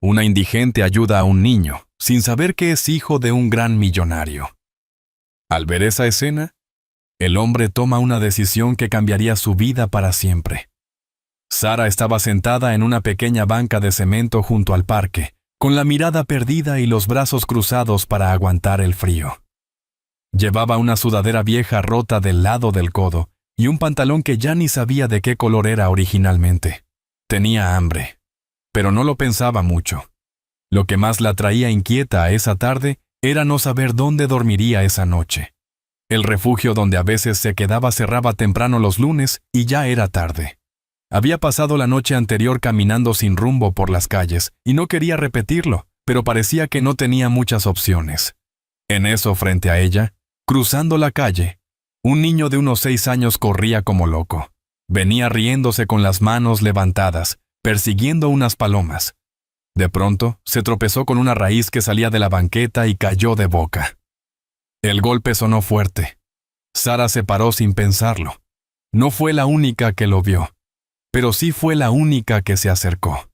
Una indigente ayuda a un niño, sin saber que es hijo de un gran millonario. Al ver esa escena, el hombre toma una decisión que cambiaría su vida para siempre. Sara estaba sentada en una pequeña banca de cemento junto al parque, con la mirada perdida y los brazos cruzados para aguantar el frío. Llevaba una sudadera vieja rota del lado del codo y un pantalón que ya ni sabía de qué color era originalmente. Tenía hambre, pero no lo pensaba mucho. Lo que más la traía inquieta a esa tarde era no saber dónde dormiría esa noche. El refugio donde a veces se quedaba cerraba temprano los lunes y ya era tarde. Había pasado la noche anterior caminando sin rumbo por las calles y no quería repetirlo, pero parecía que no tenía muchas opciones. En eso, frente a ella, cruzando la calle, un niño de unos 6 años corría como loco. Venía riéndose con las manos levantadas, persiguiendo unas palomas. De pronto, se tropezó con una raíz que salía de la banqueta y cayó de boca. El golpe sonó fuerte. Sara se paró sin pensarlo. No fue la única que lo vio, pero sí fue la única que se acercó.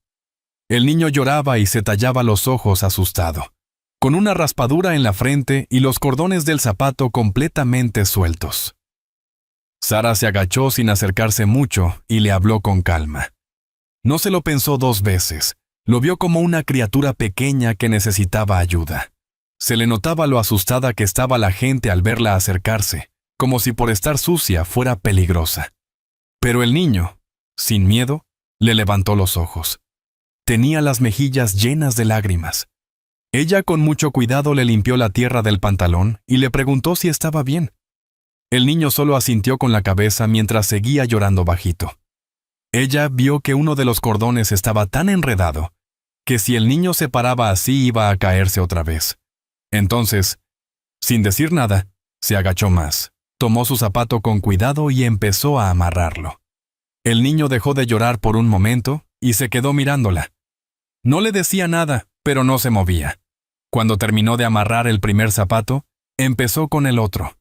El niño lloraba y se tallaba los ojos asustado, con una raspadura en la frente y los cordones del zapato completamente sueltos. Sara se agachó sin acercarse mucho y le habló con calma. No se lo pensó 2 veces. Lo vio como una criatura pequeña que necesitaba ayuda. Se le notaba lo asustada que estaba la gente al verla acercarse, como si por estar sucia fuera peligrosa. Pero el niño, sin miedo, le levantó los ojos. Tenía las mejillas llenas de lágrimas. Ella con mucho cuidado le limpió la tierra del pantalón y le preguntó si estaba bien. El niño solo asintió con la cabeza mientras seguía llorando bajito. Ella vio que uno de los cordones estaba tan enredado que si el niño se paraba así iba a caerse otra vez. Entonces, sin decir nada, se agachó más, tomó su zapato con cuidado y empezó a amarrarlo. El niño dejó de llorar por un momento y se quedó mirándola. No le decía nada, pero no se movía. Cuando terminó de amarrar el primer zapato, empezó con el otro.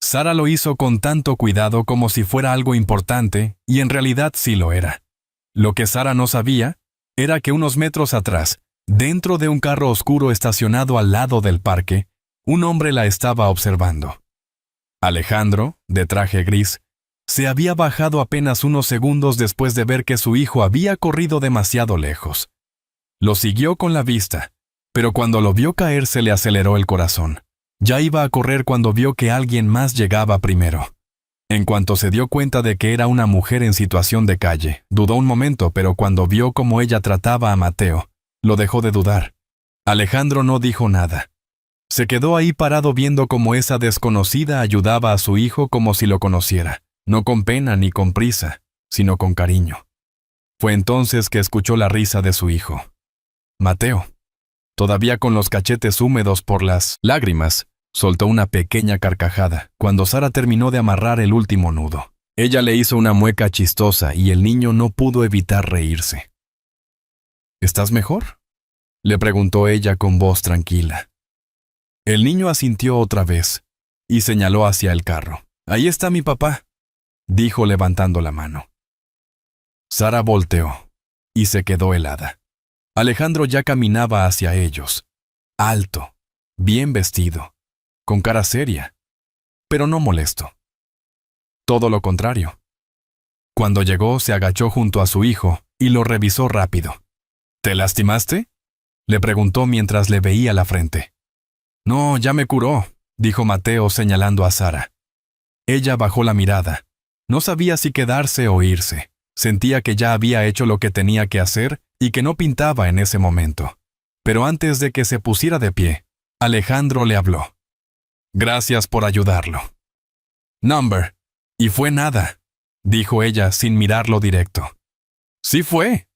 Sara lo hizo con tanto cuidado como si fuera algo importante, y en realidad sí lo era. Lo que Sara no sabía era que unos metros atrás, dentro de un carro oscuro estacionado al lado del parque, un hombre la estaba observando. Alejandro, de traje gris, se había bajado apenas unos segundos después de ver que su hijo había corrido demasiado lejos. Lo siguió con la vista, pero cuando lo vio caer se le aceleró el corazón. Ya iba a correr cuando vio que alguien más llegaba primero. En cuanto se dio cuenta de que era una mujer en situación de calle, dudó un momento, pero cuando vio cómo ella trataba a Mateo, lo dejó de dudar. Alejandro no dijo nada. Se quedó ahí parado viendo cómo esa desconocida ayudaba a su hijo como si lo conociera, no con pena ni con prisa, sino con cariño. Fue entonces que escuchó la risa de su hijo. Mateo, todavía con los cachetes húmedos por las lágrimas, soltó una pequeña carcajada cuando Sara terminó de amarrar el último nudo. Ella le hizo una mueca chistosa y el niño no pudo evitar reírse. ¿Estás mejor?, le preguntó ella con voz tranquila. El niño asintió otra vez y señaló hacia el carro. «Ahí está mi papá», dijo levantando la mano. Sara volteó y se quedó helada. Alejandro ya caminaba hacia ellos, alto, bien vestido, con cara seria, pero no molesto. Todo lo contrario. Cuando llegó, se agachó junto a su hijo y lo revisó rápido. «¿Te lastimaste?», le preguntó mientras le veía la frente. «No, ya me curó», dijo Mateo señalando a Sara. Ella bajó la mirada. No sabía si quedarse o irse. Sentía que ya había hecho lo que tenía que hacer y que no pintaba en ese momento. Pero antes de que se pusiera de pie, Alejandro le habló. «Gracias por ayudarlo». «Number, y fue nada», dijo ella sin mirarlo directo. «Sí fue»,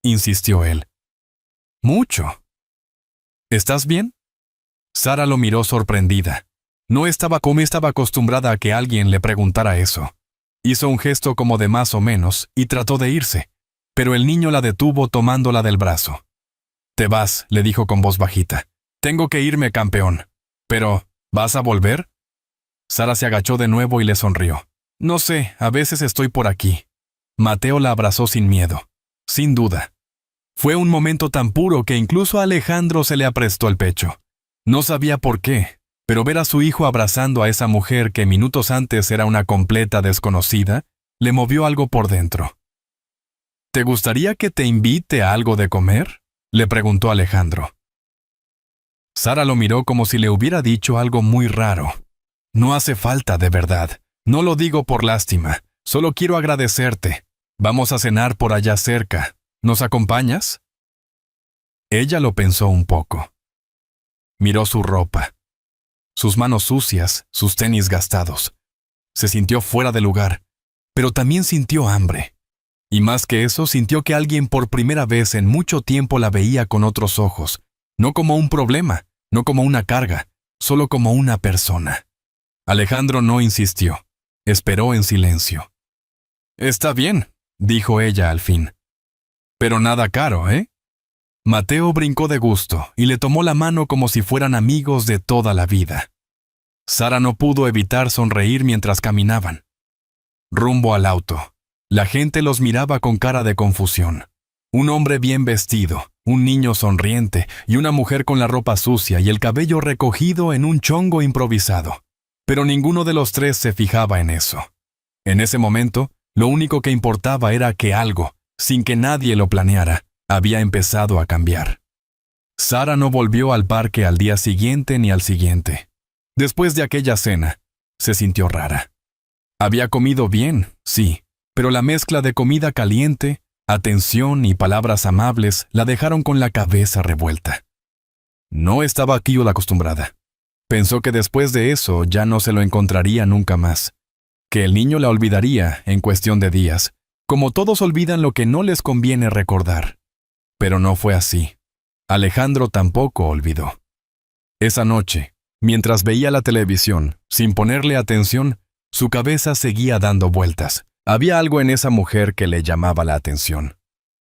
insistió él. «Mucho». «¿Estás bien?». Sara lo miró sorprendida. No estaba como estaba acostumbrada a que alguien le preguntara eso. Hizo un gesto como de más o menos y trató de irse, pero el niño la detuvo tomándola del brazo. «Te vas», le dijo con voz bajita. «Tengo que irme, campeón». «Pero, ¿vas a volver?». Sara se agachó de nuevo y le sonrió. «No sé, a veces estoy por aquí». Mateo la abrazó sin miedo. «Sin duda». Fue un momento tan puro que incluso a Alejandro se le aprestó el pecho. No sabía por qué, pero ver a su hijo abrazando a esa mujer que minutos antes era una completa desconocida, le movió algo por dentro. ¿Te gustaría que te invite a algo de comer?, le preguntó Alejandro. Sara lo miró como si le hubiera dicho algo muy raro. No hace falta, de verdad. No lo digo por lástima. Solo quiero agradecerte. Vamos a cenar por allá cerca. ¿Nos acompañas? Ella lo pensó un poco. Miró su ropa, sus manos sucias, sus tenis gastados. Se sintió fuera de lugar, pero también sintió hambre. Y más que eso, sintió que alguien por primera vez en mucho tiempo la veía con otros ojos, no como un problema, no como una carga, solo como una persona. Alejandro no insistió, esperó en silencio. «Está bien», dijo ella al fin. «Pero nada caro, ¿eh?» Mateo brincó de gusto y le tomó la mano como si fueran amigos de toda la vida. Sara no pudo evitar sonreír mientras caminaban. Rumbo al auto, la gente los miraba con cara de confusión. Un hombre bien vestido, un niño sonriente y una mujer con la ropa sucia y el cabello recogido en un chongo improvisado. Pero ninguno de los tres se fijaba en eso. En ese momento, lo único que importaba era que algo, sin que nadie lo planeara, había empezado a cambiar. Sara no volvió al parque al día siguiente ni al siguiente. Después de aquella cena, se sintió rara. Había comido bien, sí, pero la mezcla de comida caliente, atención y palabras amables la dejaron con la cabeza revuelta. No estaba aquí la acostumbrada. Pensó que después de eso ya no se lo encontraría nunca más, que el niño la olvidaría en cuestión de días, como todos olvidan lo que no les conviene recordar. Pero no fue así. Alejandro tampoco olvidó. Esa noche, mientras veía la televisión, sin ponerle atención, su cabeza seguía dando vueltas. Había algo en esa mujer que le llamaba la atención.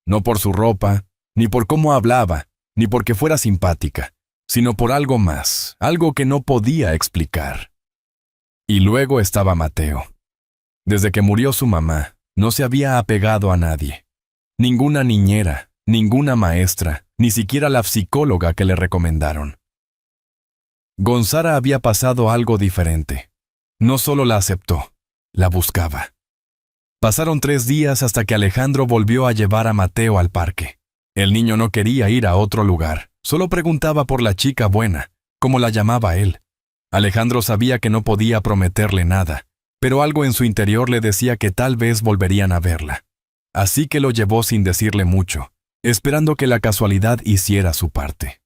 No por su ropa, ni por cómo hablaba, ni porque fuera simpática, sino por algo más, algo que no podía explicar. Y luego estaba Mateo. Desde que murió su mamá, no se había apegado a nadie. Ninguna niñera, ninguna maestra, ni siquiera la psicóloga que le recomendaron. Con Sara había pasado algo diferente. No solo la aceptó, la buscaba. Pasaron 3 días hasta que Alejandro volvió a llevar a Mateo al parque. El niño no quería ir a otro lugar, solo preguntaba por la chica buena, como la llamaba él. Alejandro sabía que no podía prometerle nada, pero algo en su interior le decía que tal vez volverían a verla. Así que lo llevó sin decirle mucho, esperando que la casualidad hiciera su parte.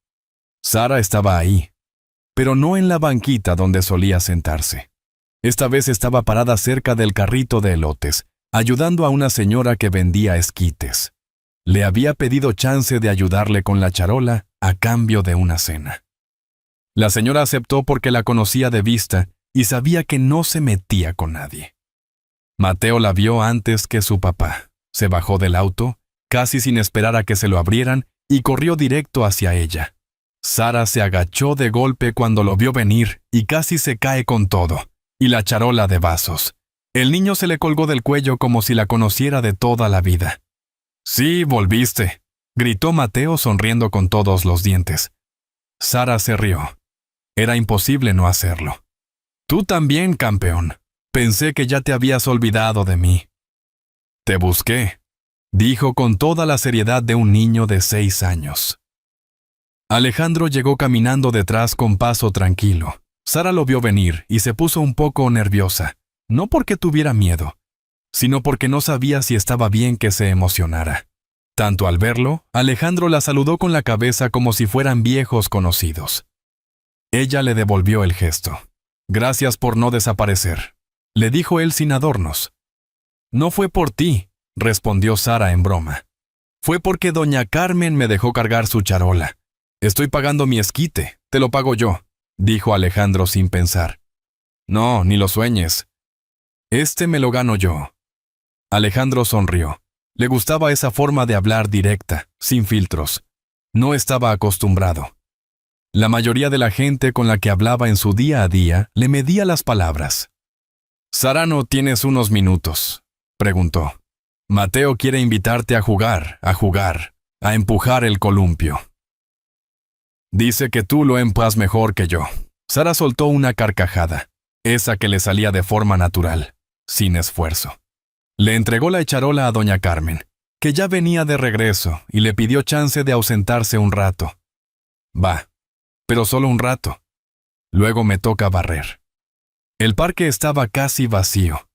Sara estaba ahí, pero no en la banquita donde solía sentarse. Esta vez estaba parada cerca del carrito de elotes, ayudando a una señora que vendía esquites. Le había pedido chance de ayudarle con la charola a cambio de una cena. La señora aceptó porque la conocía de vista y sabía que no se metía con nadie. Mateo la vio antes que su papá. Se bajó del auto, casi sin esperar a que se lo abrieran, y corrió directo hacia ella. Sara se agachó de golpe cuando lo vio venir y casi se cae con todo, y la charola de vasos. El niño se le colgó del cuello como si la conociera de toda la vida. «Sí, volviste», gritó Mateo sonriendo con todos los dientes. Sara se rió. Era imposible no hacerlo. «Tú también, campeón. Pensé que ya te habías olvidado de mí». «Te busqué», dijo con toda la seriedad de un niño de 6 años. Alejandro llegó caminando detrás con paso tranquilo. Sara lo vio venir y se puso un poco nerviosa, no porque tuviera miedo, sino porque no sabía si estaba bien que se emocionara. Tanto al verlo, Alejandro la saludó con la cabeza como si fueran viejos conocidos. Ella le devolvió el gesto. «Gracias por no desaparecer», le dijo él sin adornos. «No fue por ti», respondió Sara en broma. «Fue porque doña Carmen me dejó cargar su charola. Estoy pagando mi esquite, te lo pago yo», dijo Alejandro sin pensar. «No, ni lo sueñes. Este me lo gano yo». Alejandro sonrió. Le gustaba esa forma de hablar directa, sin filtros. No estaba acostumbrado. La mayoría de la gente con la que hablaba en su día a día le medía las palabras. «Sarano, ¿tienes unos minutos?», preguntó. «Mateo quiere invitarte a jugar. a empujar el columpio. Dice que tú lo empujas mejor que yo. Sara soltó una carcajada, esa que le salía de forma natural, sin esfuerzo. Le entregó la echarola a doña Carmen, que ya venía de regreso, y le pidió chance de ausentarse un rato. Va, pero solo un rato. Luego me toca barrer. El parque estaba casi vacío.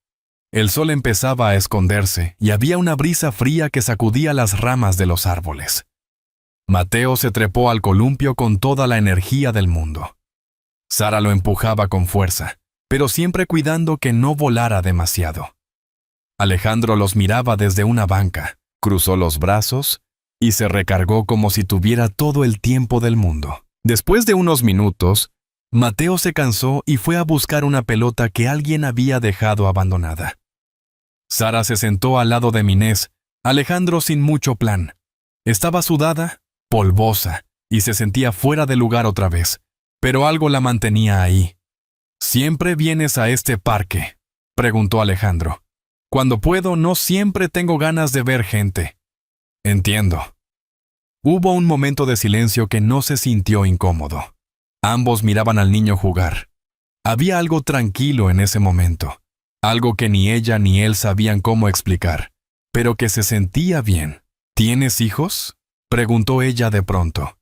El sol empezaba a esconderse y había una brisa fría que sacudía las ramas de los árboles. Mateo se trepó al columpio con toda la energía del mundo. Sara lo empujaba con fuerza, pero siempre cuidando que no volara demasiado. Alejandro los miraba desde una banca, cruzó los brazos y se recargó como si tuviera todo el tiempo del mundo. Después de unos minutos, Mateo se cansó y fue a buscar una pelota que alguien había dejado abandonada. Sara se sentó al lado de Minés, Alejandro sin mucho plan. Estaba sudada, polvosa, y se sentía fuera de lugar otra vez, pero algo la mantenía ahí. ¿Siempre vienes a este parque?, preguntó Alejandro. Cuando puedo, no siempre tengo ganas de ver gente. Entiendo. Hubo un momento de silencio que no se sintió incómodo. Ambos miraban al niño jugar. Había algo tranquilo en ese momento, algo que ni ella ni él sabían cómo explicar, pero que se sentía bien. ¿Tienes hijos?, preguntó ella de pronto.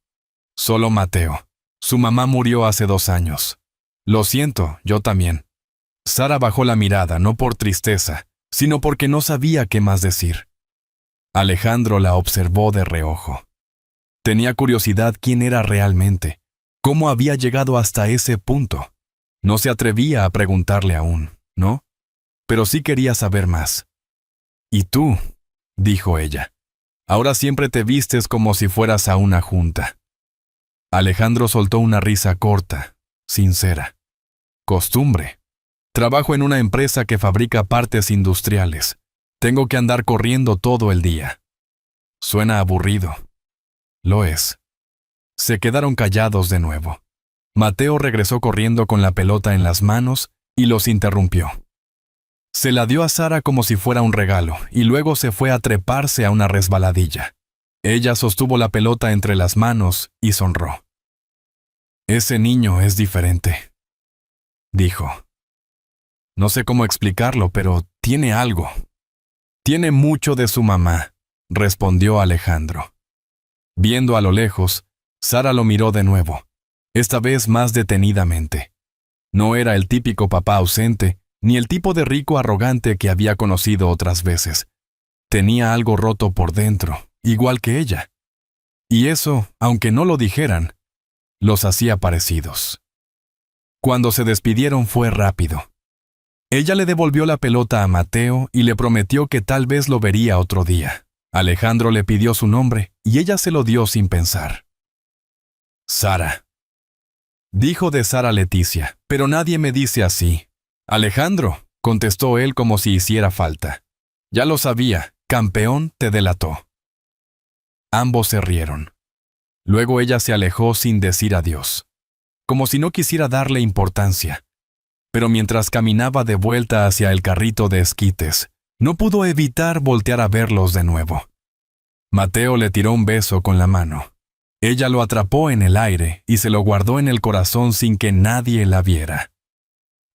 Solo Mateo. Su mamá murió hace 2 años. Lo siento, yo también. Sara bajó la mirada, no por tristeza, sino porque no sabía qué más decir. Alejandro la observó de reojo. Tenía curiosidad quién era realmente, cómo había llegado hasta ese punto. No se atrevía a preguntarle aún, ¿no? Pero sí quería saber más. «¿Y tú?», dijo ella. «Ahora siempre te vistes como si fueras a una junta». Alejandro soltó una risa corta, sincera. «Costumbre. Trabajo en una empresa que fabrica partes industriales. Tengo que andar corriendo todo el día». Suena aburrido. Lo es. Se quedaron callados de nuevo. Mateo regresó corriendo con la pelota en las manos y los interrumpió. Se la dio a Sara como si fuera un regalo y luego se fue a treparse a una resbaladilla. Ella sostuvo la pelota entre las manos y sonrió. «Ese niño es diferente», dijo. «No sé cómo explicarlo, pero tiene algo». «Tiene mucho de su mamá», respondió Alejandro. Viendo a lo lejos, Sara lo miró de nuevo, esta vez más detenidamente. No era el típico papá ausente, ni el tipo de rico arrogante que había conocido otras veces. Tenía algo roto por dentro, igual que ella. Y eso, aunque no lo dijeran, los hacía parecidos. Cuando se despidieron fue rápido. Ella le devolvió la pelota a Mateo y le prometió que tal vez lo vería otro día. Alejandro le pidió su nombre y ella se lo dio sin pensar. «Sara», dijo de Sara Leticia, «pero nadie me dice así». «Alejandro», contestó él como si hiciera falta. «Ya lo sabía, campeón te delató». Ambos se rieron. Luego ella se alejó sin decir adiós, como si no quisiera darle importancia. Pero mientras caminaba de vuelta hacia el carrito de esquites, no pudo evitar voltear a verlos de nuevo. Mateo le tiró un beso con la mano. Ella lo atrapó en el aire y se lo guardó en el corazón sin que nadie la viera.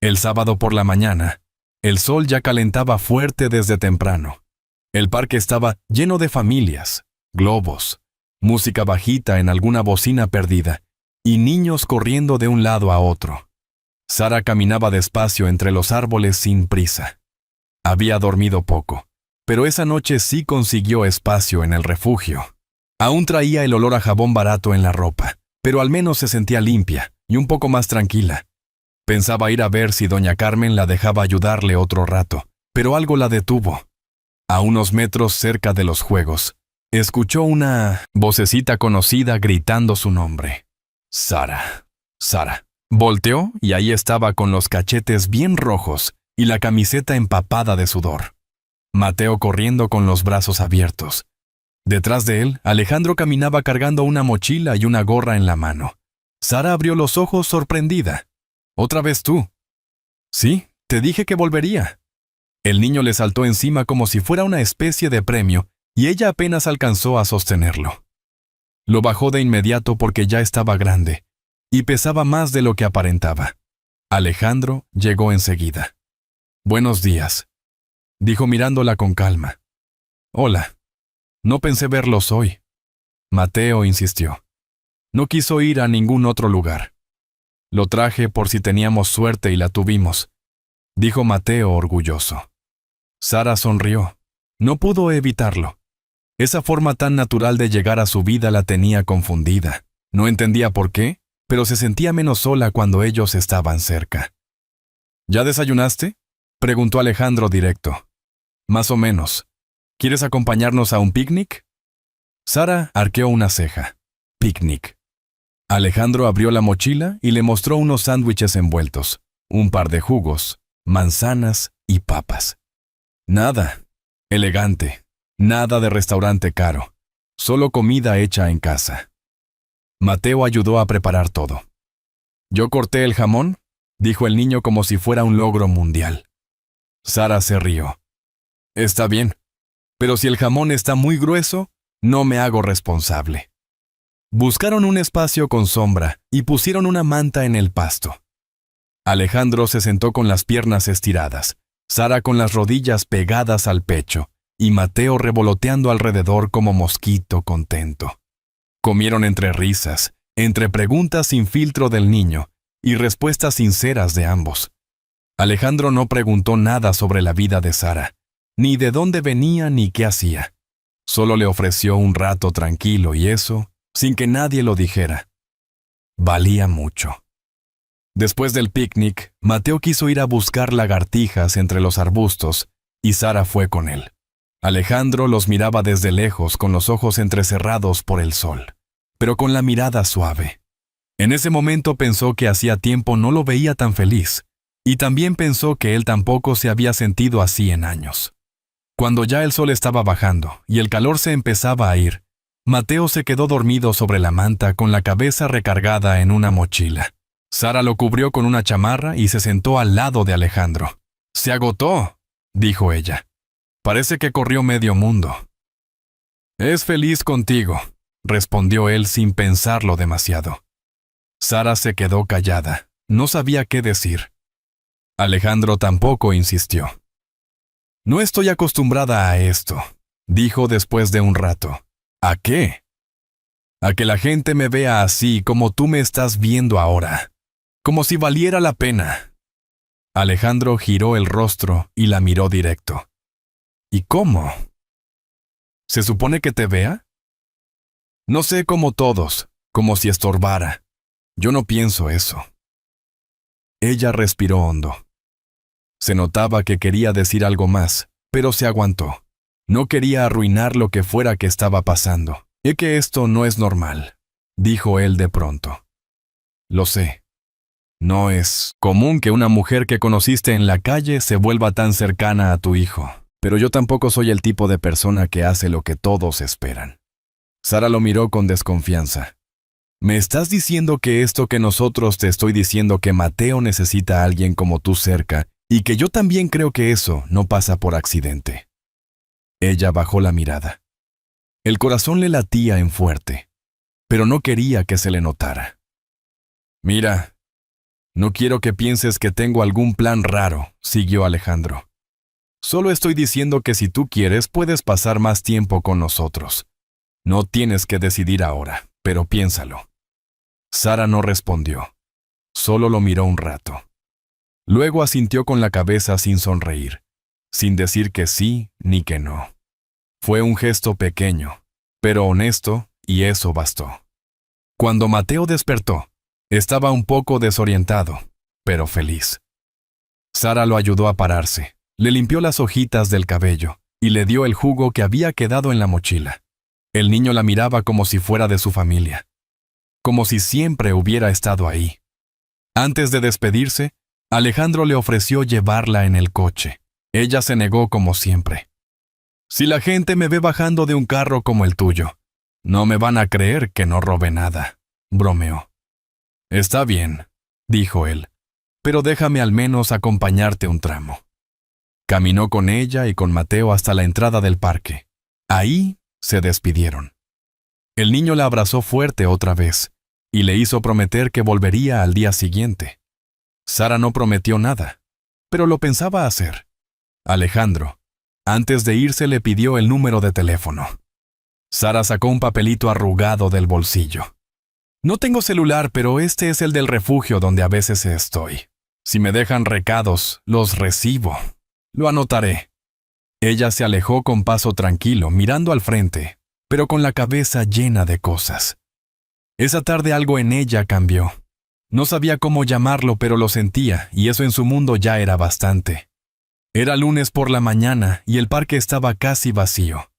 El sábado por la mañana, el sol ya calentaba fuerte desde temprano. El parque estaba lleno de familias, globos, música bajita en alguna bocina perdida y niños corriendo de un lado a otro. Sara caminaba despacio entre los árboles sin prisa. Había dormido poco, pero esa noche sí consiguió espacio en el refugio. Aún traía el olor a jabón barato en la ropa, pero al menos se sentía limpia y un poco más tranquila. Pensaba ir a ver si doña Carmen la dejaba ayudarle otro rato, pero algo la detuvo. A unos metros cerca de los juegos, escuchó una vocecita conocida gritando su nombre. «Sara, Sara». Volteó y ahí estaba con los cachetes bien rojos y la camiseta empapada de sudor. Mateo corriendo con los brazos abiertos. Detrás de él, Alejandro caminaba cargando una mochila y una gorra en la mano. Sara abrió los ojos sorprendida. «¿Otra vez tú?» «Sí, te dije que volvería». El niño le saltó encima como si fuera una especie de premio y ella apenas alcanzó a sostenerlo. Lo bajó de inmediato porque ya estaba grande, y pesaba más de lo que aparentaba. Alejandro llegó enseguida. «Buenos días», dijo mirándola con calma. «Hola. No pensé verlos hoy». Mateo insistió. No quiso ir a ningún otro lugar. «Lo traje por si teníamos suerte y la tuvimos», dijo Mateo orgulloso. Sara sonrió. No pudo evitarlo. Esa forma tan natural de llegar a su vida la tenía confundida. No entendía por qué, pero se sentía menos sola cuando ellos estaban cerca. «¿Ya desayunaste?», preguntó Alejandro directo. «Más o menos. ¿Quieres acompañarnos a un picnic?». Sara arqueó una ceja. «Picnic». Alejandro abrió la mochila y le mostró unos sándwiches envueltos, un par de jugos, manzanas y papas. Nada elegante, nada de restaurante caro, solo comida hecha en casa. Mateo ayudó a preparar todo. «¿Yo corté el jamón?», dijo el niño como si fuera un logro mundial. Sara se rió. «Está bien, pero si el jamón está muy grueso, no me hago responsable». Buscaron un espacio con sombra y pusieron una manta en el pasto. Alejandro se sentó con las piernas estiradas, Sara con las rodillas pegadas al pecho y Mateo revoloteando alrededor como mosquito contento. Comieron entre risas, entre preguntas sin filtro del niño y respuestas sinceras de ambos. Alejandro no preguntó nada sobre la vida de Sara, ni de dónde venía ni qué hacía. Solo le ofreció un rato tranquilo y eso, sin que nadie lo dijera. Valía mucho. Después del picnic, Mateo quiso ir a buscar lagartijas entre los arbustos, y Sara fue con él. Alejandro los miraba desde lejos con los ojos entrecerrados por el sol, pero con la mirada suave. En ese momento pensó que hacía tiempo no lo veía tan feliz, y también pensó que él tampoco se había sentido así en años. Cuando ya el sol estaba bajando y el calor se empezaba a ir, Mateo se quedó dormido sobre la manta con la cabeza recargada en una mochila. Sara lo cubrió con una chamarra y se sentó al lado de Alejandro. «Se agotó», dijo ella. «Parece que corrió medio mundo». «Es feliz contigo», respondió él sin pensarlo demasiado. Sara se quedó callada. No sabía qué decir. Alejandro tampoco insistió. «No estoy acostumbrada a esto», dijo después de un rato. «¿A qué?». «A que la gente me vea así como tú me estás viendo ahora. Como si valiera la pena». Alejandro giró el rostro y la miró directo. «¿Y cómo? ¿Se supone que te vea?». «No sé, como todos, como si estorbara. Yo no pienso eso». Ella respiró hondo. Se notaba que quería decir algo más, pero se aguantó. No quería arruinar lo que fuera que estaba pasando. «Es que esto no es normal», dijo él de pronto. «Lo sé. No es común que una mujer que conociste en la calle se vuelva tan cercana a tu hijo, pero yo tampoco soy el tipo de persona que hace lo que todos esperan». Sara lo miró con desconfianza. «¿Me estás diciendo que esto que nosotros te estoy diciendo que Mateo necesita a alguien como tú cerca y que yo también creo que eso no pasa por accidente?» Ella bajó la mirada. El corazón le latía en fuerte, pero no quería que se le notara. «Mira, no quiero que pienses que tengo algún plan raro», siguió Alejandro. «Solo estoy diciendo que si tú quieres puedes pasar más tiempo con nosotros. No tienes que decidir ahora, pero piénsalo». Sara no respondió. Solo lo miró un rato. Luego asintió con la cabeza sin sonreír, sin decir que sí ni que no. Fue un gesto pequeño, pero honesto, y eso bastó. Cuando Mateo despertó, estaba un poco desorientado, pero feliz. Sara lo ayudó a pararse, le limpió las hojitas del cabello y le dio el jugo que había quedado en la mochila. El niño la miraba como si fuera de su familia, como si siempre hubiera estado ahí. Antes de despedirse, Alejandro le ofreció llevarla en el coche. Ella se negó como siempre. «Si la gente me ve bajando de un carro como el tuyo, no me van a creer que no robé nada», bromeó. «Está bien», dijo él, «pero déjame al menos acompañarte un tramo». Caminó con ella y con Mateo hasta la entrada del parque. Ahí se despidieron. El niño la abrazó fuerte otra vez y le hizo prometer que volvería al día siguiente. Sara no prometió nada, pero lo pensaba hacer. Alejandro, antes de irse, le pidió el número de teléfono. Sara sacó un papelito arrugado del bolsillo. No tengo celular, pero este es el del refugio donde a veces estoy. Si me dejan recados, los recibo. Lo anotaré. Ella se alejó con paso tranquilo, mirando al frente, pero con la cabeza llena de cosas. Esa tarde algo en ella cambió. No sabía cómo llamarlo, pero lo sentía, y eso en su mundo ya era bastante. Era lunes por la mañana y el parque estaba casi vacío.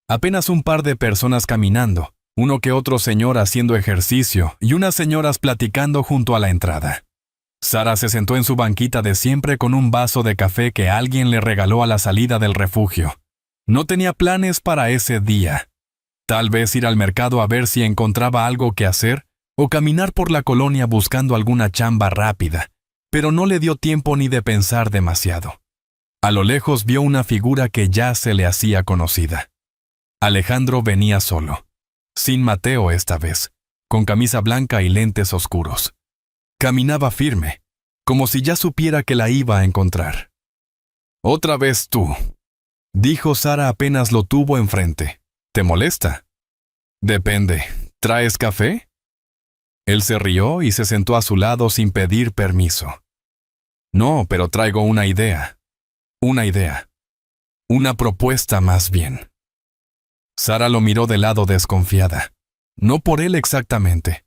Apenas un par de personas caminando, uno que otro señor haciendo ejercicio y unas señoras platicando junto a la entrada. Sara se sentó en su banquita de siempre con un vaso de café que alguien le regaló a la salida del refugio. No tenía planes para ese día. Tal vez ir al mercado a ver si encontraba algo que hacer o caminar por la colonia buscando alguna chamba rápida, pero no le dio tiempo ni de pensar demasiado. A lo lejos vio una figura que ya se le hacía conocida. Alejandro venía solo, sin Mateo esta vez, con camisa blanca y lentes oscuros. Caminaba firme, como si ya supiera que la iba a encontrar. «Otra vez tú», dijo Sara apenas lo tuvo enfrente. «¿Te molesta?» «Depende. ¿Traes café?» Él se rió y se sentó a su lado sin pedir permiso. «No, pero traigo una idea. Una idea. Una propuesta más bien». Sara lo miró de lado desconfiada. No por él exactamente,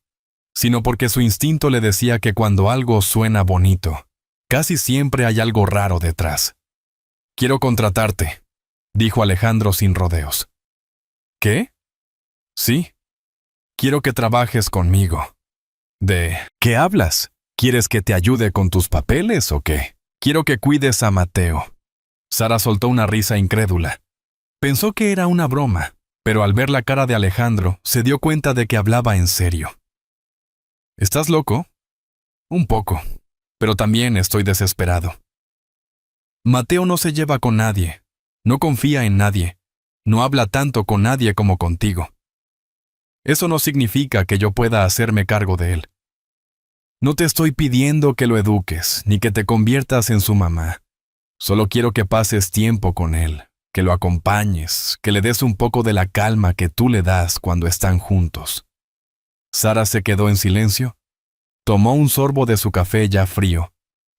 sino porque su instinto le decía que cuando algo suena bonito, casi siempre hay algo raro detrás. «Quiero contratarte», dijo Alejandro sin rodeos. «¿Qué?» «Sí. Quiero que trabajes conmigo». «¿De qué hablas? ¿Quieres que te ayude con tus papeles o qué?» «Quiero que cuides a Mateo». Sara soltó una risa incrédula. Pensó que era una broma, pero al ver la cara de Alejandro, se dio cuenta de que hablaba en serio. «¿Estás loco?» «Un poco, pero también estoy desesperado». «Mateo no se lleva con nadie, no confía en nadie, no habla tanto con nadie como contigo. Eso no significa que yo pueda hacerme cargo de él. No te estoy pidiendo que lo eduques, ni que te conviertas en su mamá. Solo quiero que pases tiempo con él, que lo acompañes, que le des un poco de la calma que tú le das cuando están juntos». Sara se quedó en silencio, tomó un sorbo de su café ya frío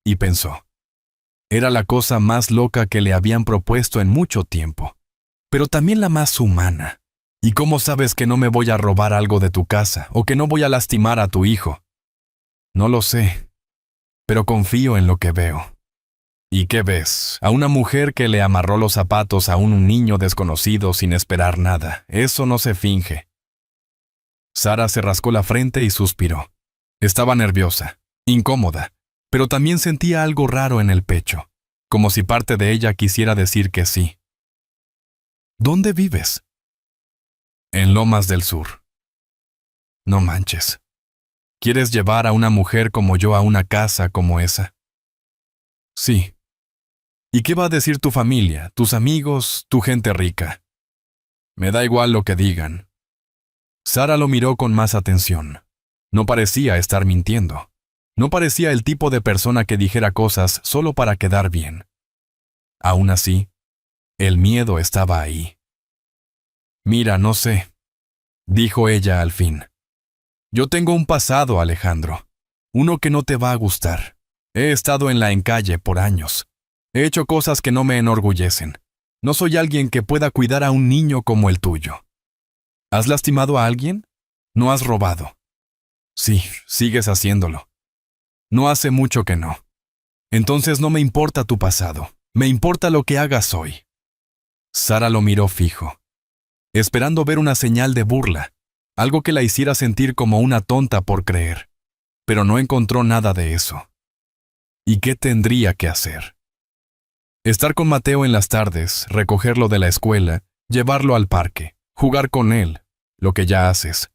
y pensó. Era la cosa más loca que le habían propuesto en mucho tiempo, pero también la más humana. ¿Y cómo sabes que no me voy a robar algo de tu casa o que no voy a lastimar a tu hijo? No lo sé, pero confío en lo que veo. ¿Y qué ves? A una mujer que le amarró los zapatos a un niño desconocido sin esperar nada. Eso no se finge. Sara se rascó la frente y suspiró. Estaba nerviosa, incómoda, pero también sentía algo raro en el pecho, como si parte de ella quisiera decir que sí. ¿Dónde vives? En Lomas del Sur. No manches. ¿Quieres llevar a una mujer como yo a una casa como esa? Sí. ¿Y qué va a decir tu familia, tus amigos, tu gente rica? Me da igual lo que digan. Sara lo miró con más atención. No parecía estar mintiendo. No parecía el tipo de persona que dijera cosas solo para quedar bien. Aún así, el miedo estaba ahí. «Mira, no sé», dijo ella al fin. «Yo tengo un pasado, Alejandro. Uno que no te va a gustar. He estado en la encalle por años. He hecho cosas que no me enorgullecen. No soy alguien que pueda cuidar a un niño como el tuyo. ¿Has lastimado a alguien? ¿No has robado? Sí, sigues haciéndolo. No hace mucho que no. Entonces no me importa tu pasado. Me importa lo que hagas hoy». Sara lo miró fijo, esperando ver una señal de burla, algo que la hiciera sentir como una tonta por creer, pero no encontró nada de eso. ¿Y qué tendría que hacer? Estar con Mateo en las tardes, recogerlo de la escuela, llevarlo al parque, jugar con él, lo que ya haces.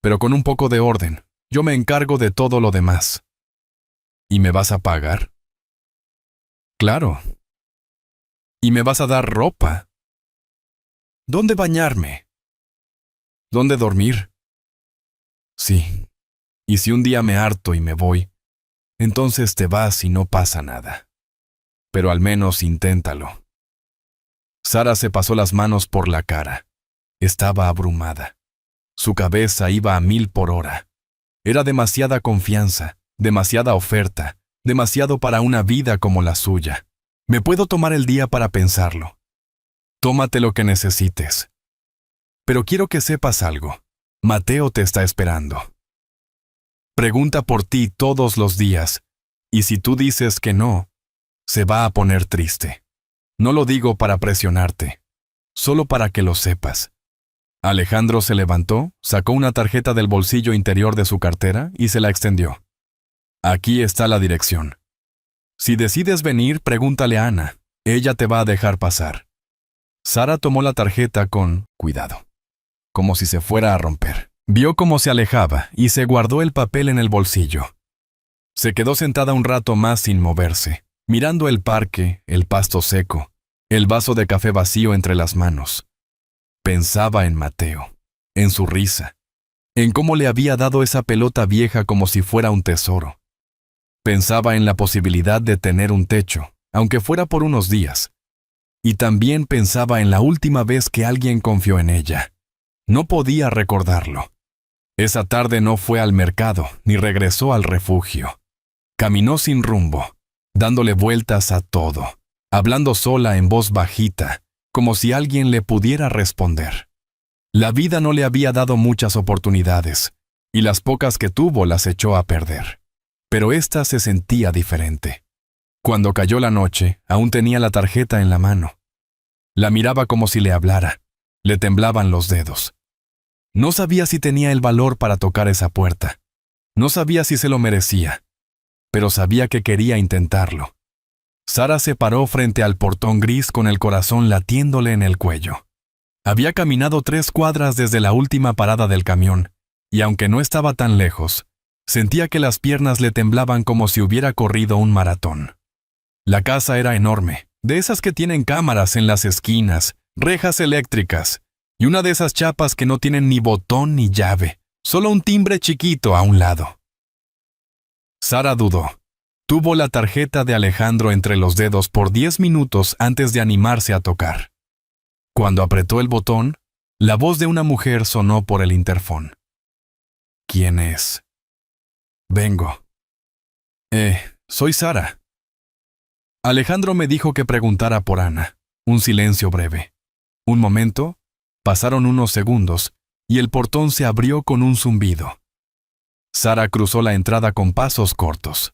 Pero con un poco de orden, yo me encargo de todo lo demás. ¿Y me vas a pagar? Claro. ¿Y me vas a dar ropa? ¿Dónde bañarme? ¿Dónde dormir? Sí. Y si un día me harto y me voy, entonces te vas y no pasa nada. Pero al menos inténtalo. Sara se pasó las manos por la cara. Estaba abrumada. Su cabeza iba a 1000 por hora. Era demasiada confianza, demasiada oferta, demasiado para una vida como la suya. Me puedo tomar el día para pensarlo. Tómate lo que necesites. Pero quiero que sepas algo. Mateo te está esperando. Pregunta por ti todos los días, y si tú dices que no, se va a poner triste. No lo digo para presionarte, solo para que lo sepas. Alejandro se levantó, sacó una tarjeta del bolsillo interior de su cartera y se la extendió. Aquí está la dirección. Si decides venir, pregúntale a Ana. Ella te va a dejar pasar. Sara tomó la tarjeta con cuidado, como si se fuera a romper. Vio cómo se alejaba y se guardó el papel en el bolsillo. Se quedó sentada un rato más sin moverse, mirando el parque, el pasto seco, el vaso de café vacío entre las manos. Pensaba en Mateo, en su risa, en cómo le había dado esa pelota vieja como si fuera un tesoro. Pensaba en la posibilidad de tener un techo, aunque fuera por unos días. Y también pensaba en la última vez que alguien confió en ella. No podía recordarlo. Esa tarde no fue al mercado, ni regresó al refugio. Caminó sin rumbo, dándole vueltas a todo, hablando sola en voz bajita, como si alguien le pudiera responder. La vida no le había dado muchas oportunidades, y las pocas que tuvo las echó a perder. Pero esta se sentía diferente. Cuando cayó la noche, aún tenía la tarjeta en la mano. La miraba como si le hablara. Le temblaban los dedos. No sabía si tenía el valor para tocar esa puerta. No sabía si se lo merecía, pero sabía que quería intentarlo. Sara se paró frente al portón gris con el corazón latiéndole en el cuello. Había caminado 3 cuadras desde la última parada del camión, y aunque no estaba tan lejos, sentía que las piernas le temblaban como si hubiera corrido un maratón. La casa era enorme, de esas que tienen cámaras en las esquinas, rejas eléctricas, y una de esas chapas que no tienen ni botón ni llave, solo un timbre chiquito a un lado. Sara dudó. Tuvo la tarjeta de Alejandro entre los dedos por 10 minutos antes de animarse a tocar. Cuando apretó el botón, la voz de una mujer sonó por el interfón. ¿Quién es? Vengo. Soy Sara. Alejandro me dijo que preguntara por Ana. Un silencio breve. Un momento. Pasaron unos segundos, y el portón se abrió con un zumbido. Sara cruzó la entrada con pasos cortos.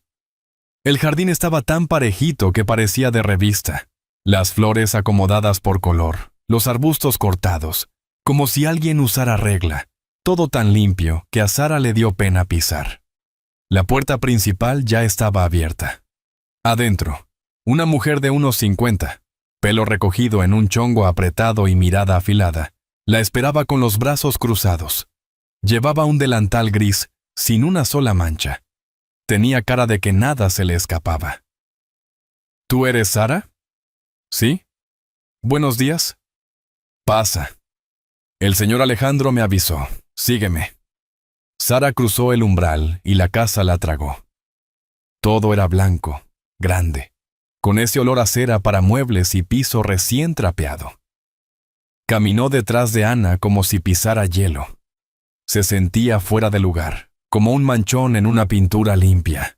El jardín estaba tan parejito que parecía de revista. Las flores acomodadas por color, los arbustos cortados, como si alguien usara regla. Todo tan limpio que a Sara le dio pena pisar. La puerta principal ya estaba abierta. Adentro, una mujer de unos 50, pelo recogido en un chongo apretado y mirada afilada, la esperaba con los brazos cruzados. Llevaba un delantal gris, sin una sola mancha. Tenía cara de que nada se le escapaba. ¿Tú eres Sara? ¿Sí? Buenos días. Pasa. El señor Alejandro me avisó. Sígueme. Sara cruzó el umbral y la casa la tragó. Todo era blanco, grande, con ese olor a cera para muebles y piso recién trapeado. Caminó detrás de Ana como si pisara hielo. Se sentía fuera de lugar, como un manchón en una pintura limpia.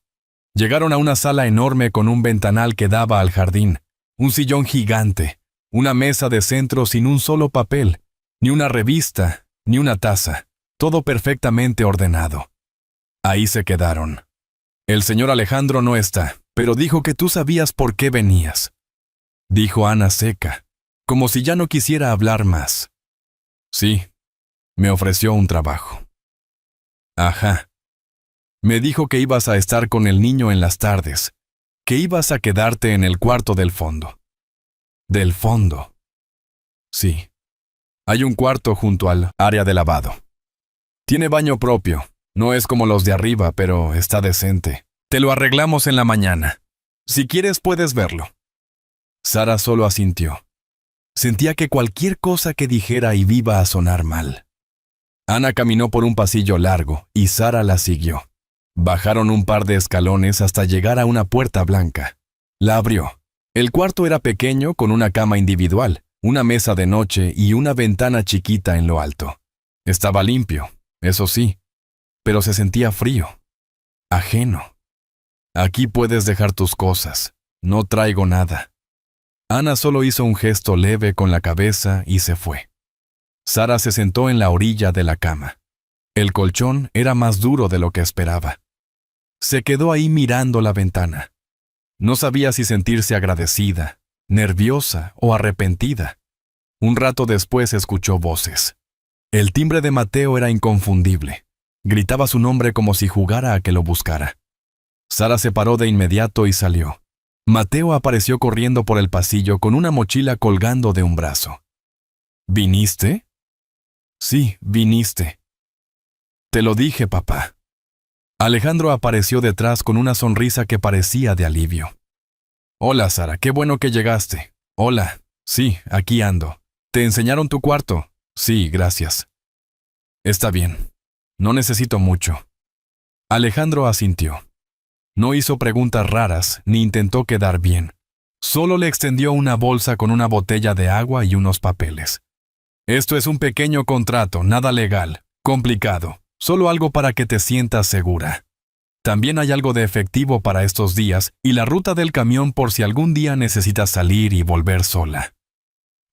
Llegaron a una sala enorme con un ventanal que daba al jardín, un sillón gigante, una mesa de centro sin un solo papel, ni una revista, ni una taza, todo perfectamente ordenado. Ahí se quedaron. El señor Alejandro no está, pero dijo que tú sabías por qué venías. Dijo Ana seca, como si ya no quisiera hablar más. Sí, me ofreció un trabajo. Ajá. Me dijo que ibas a estar con el niño en las tardes, que ibas a quedarte en el cuarto del fondo. ¿Del fondo? Sí. Hay un cuarto junto al área de lavado. Tiene baño propio. No es como los de arriba, pero está decente. Te lo arreglamos en la mañana. Si quieres, puedes verlo. Sara solo asintió. Sentía que cualquier cosa que dijera iba a sonar mal. Ana caminó por un pasillo largo y Sara la siguió. Bajaron un par de escalones hasta llegar a una puerta blanca. La abrió. El cuarto era pequeño, con una cama individual, una mesa de noche y una ventana chiquita en lo alto. Estaba limpio, eso sí, pero se sentía frío, ajeno. Aquí puedes dejar tus cosas, no traigo nada. Ana solo hizo un gesto leve con la cabeza y se fue. Sara se sentó en la orilla de la cama. El colchón era más duro de lo que esperaba. Se quedó ahí mirando la ventana. No sabía si sentirse agradecida, nerviosa o arrepentida. Un rato después escuchó voces. El timbre de Mateo era inconfundible. Gritaba su nombre como si jugara a que lo buscara. Sara se paró de inmediato y salió. Mateo apareció corriendo por el pasillo con una mochila colgando de un brazo. ¿Viniste? Sí, viniste. Te lo dije, papá. Alejandro apareció detrás con una sonrisa que parecía de alivio. Hola, Sara, qué bueno que llegaste. Hola, sí, aquí ando. ¿Te enseñaron tu cuarto? Sí, gracias. Está bien. No necesito mucho. Alejandro asintió. No hizo preguntas raras ni intentó quedar bien. Solo le extendió una bolsa con una botella de agua y unos papeles. Esto es un pequeño contrato, nada legal, complicado, solo algo para que te sientas segura. También hay algo de efectivo para estos días y la ruta del camión por si algún día necesitas salir y volver sola.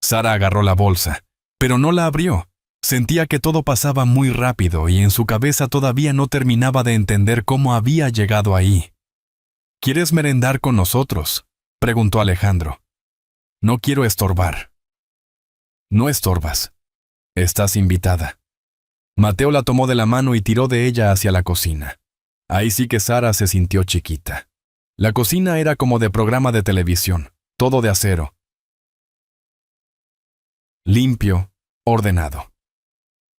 Sara agarró la bolsa, pero no la abrió. Sentía que todo pasaba muy rápido y en su cabeza todavía no terminaba de entender cómo había llegado ahí. ¿Quieres merendar con nosotros?, preguntó Alejandro. No quiero estorbar. No estorbas. Estás invitada. Mateo la tomó de la mano y tiró de ella hacia la cocina. Ahí sí que Sara se sintió chiquita. La cocina era como de programa de televisión, todo de acero. Limpio, ordenado.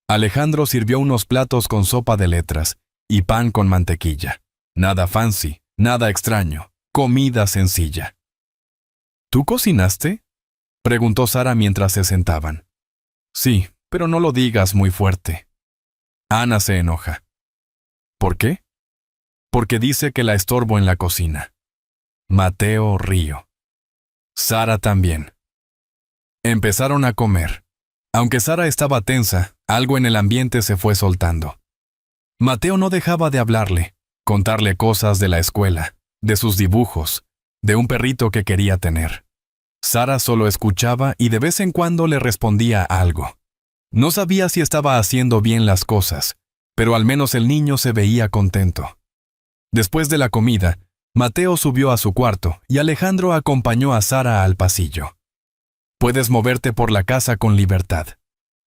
Alejandro sirvió unos platos con sopa de letras y pan con mantequilla. Nada fancy, nada extraño, comida sencilla. ¿Tú cocinaste?, preguntó Sara mientras se sentaban. Sí, pero no lo digas muy fuerte. Ana se enoja. ¿Por qué? Porque dice que la estorbo en la cocina. Mateo río. Sara también. Empezaron a comer. Aunque Sara estaba tensa, algo en el ambiente se fue soltando. Mateo no dejaba de hablarle, contarle cosas de la escuela, de sus dibujos, de un perrito que quería tener. Sara solo escuchaba y de vez en cuando le respondía algo. No sabía si estaba haciendo bien las cosas, pero al menos el niño se veía contento. Después de la comida, Mateo subió a su cuarto y Alejandro acompañó a Sara al pasillo. Puedes moverte por la casa con libertad.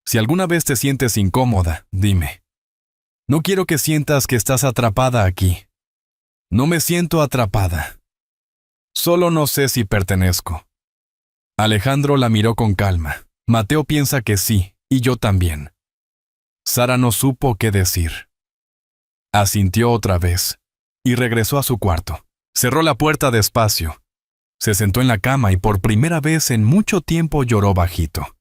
Si alguna vez te sientes incómoda, dime. No quiero que sientas que estás atrapada aquí. No me siento atrapada. Solo no sé si pertenezco. Alejandro la miró con calma. Mateo piensa que sí, y yo también. Sara no supo qué decir. Asintió otra vez, y regresó a su cuarto. Cerró la puerta despacio. Se sentó en la cama y por primera vez en mucho tiempo lloró bajito.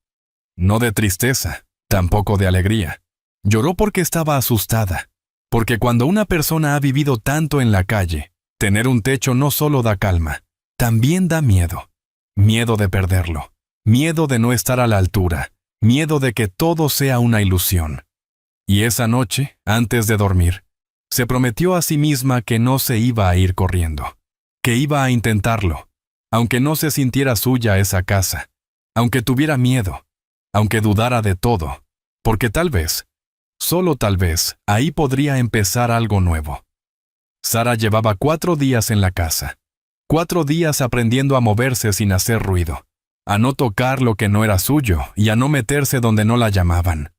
No de tristeza, tampoco de alegría. Lloró porque estaba asustada. Porque cuando una persona ha vivido tanto en la calle, tener un techo no solo da calma, también da miedo. Miedo de perderlo. Miedo de no estar a la altura. Miedo de que todo sea una ilusión. Y esa noche, antes de dormir, se prometió a sí misma que no se iba a ir corriendo. Que iba a intentarlo. Aunque no se sintiera suya esa casa, aunque tuviera miedo, aunque dudara de todo, porque tal vez, solo tal vez, ahí podría empezar algo nuevo. Sara llevaba 4 días en la casa, 4 días aprendiendo a moverse sin hacer ruido, a no tocar lo que no era suyo y a no meterse donde no la llamaban.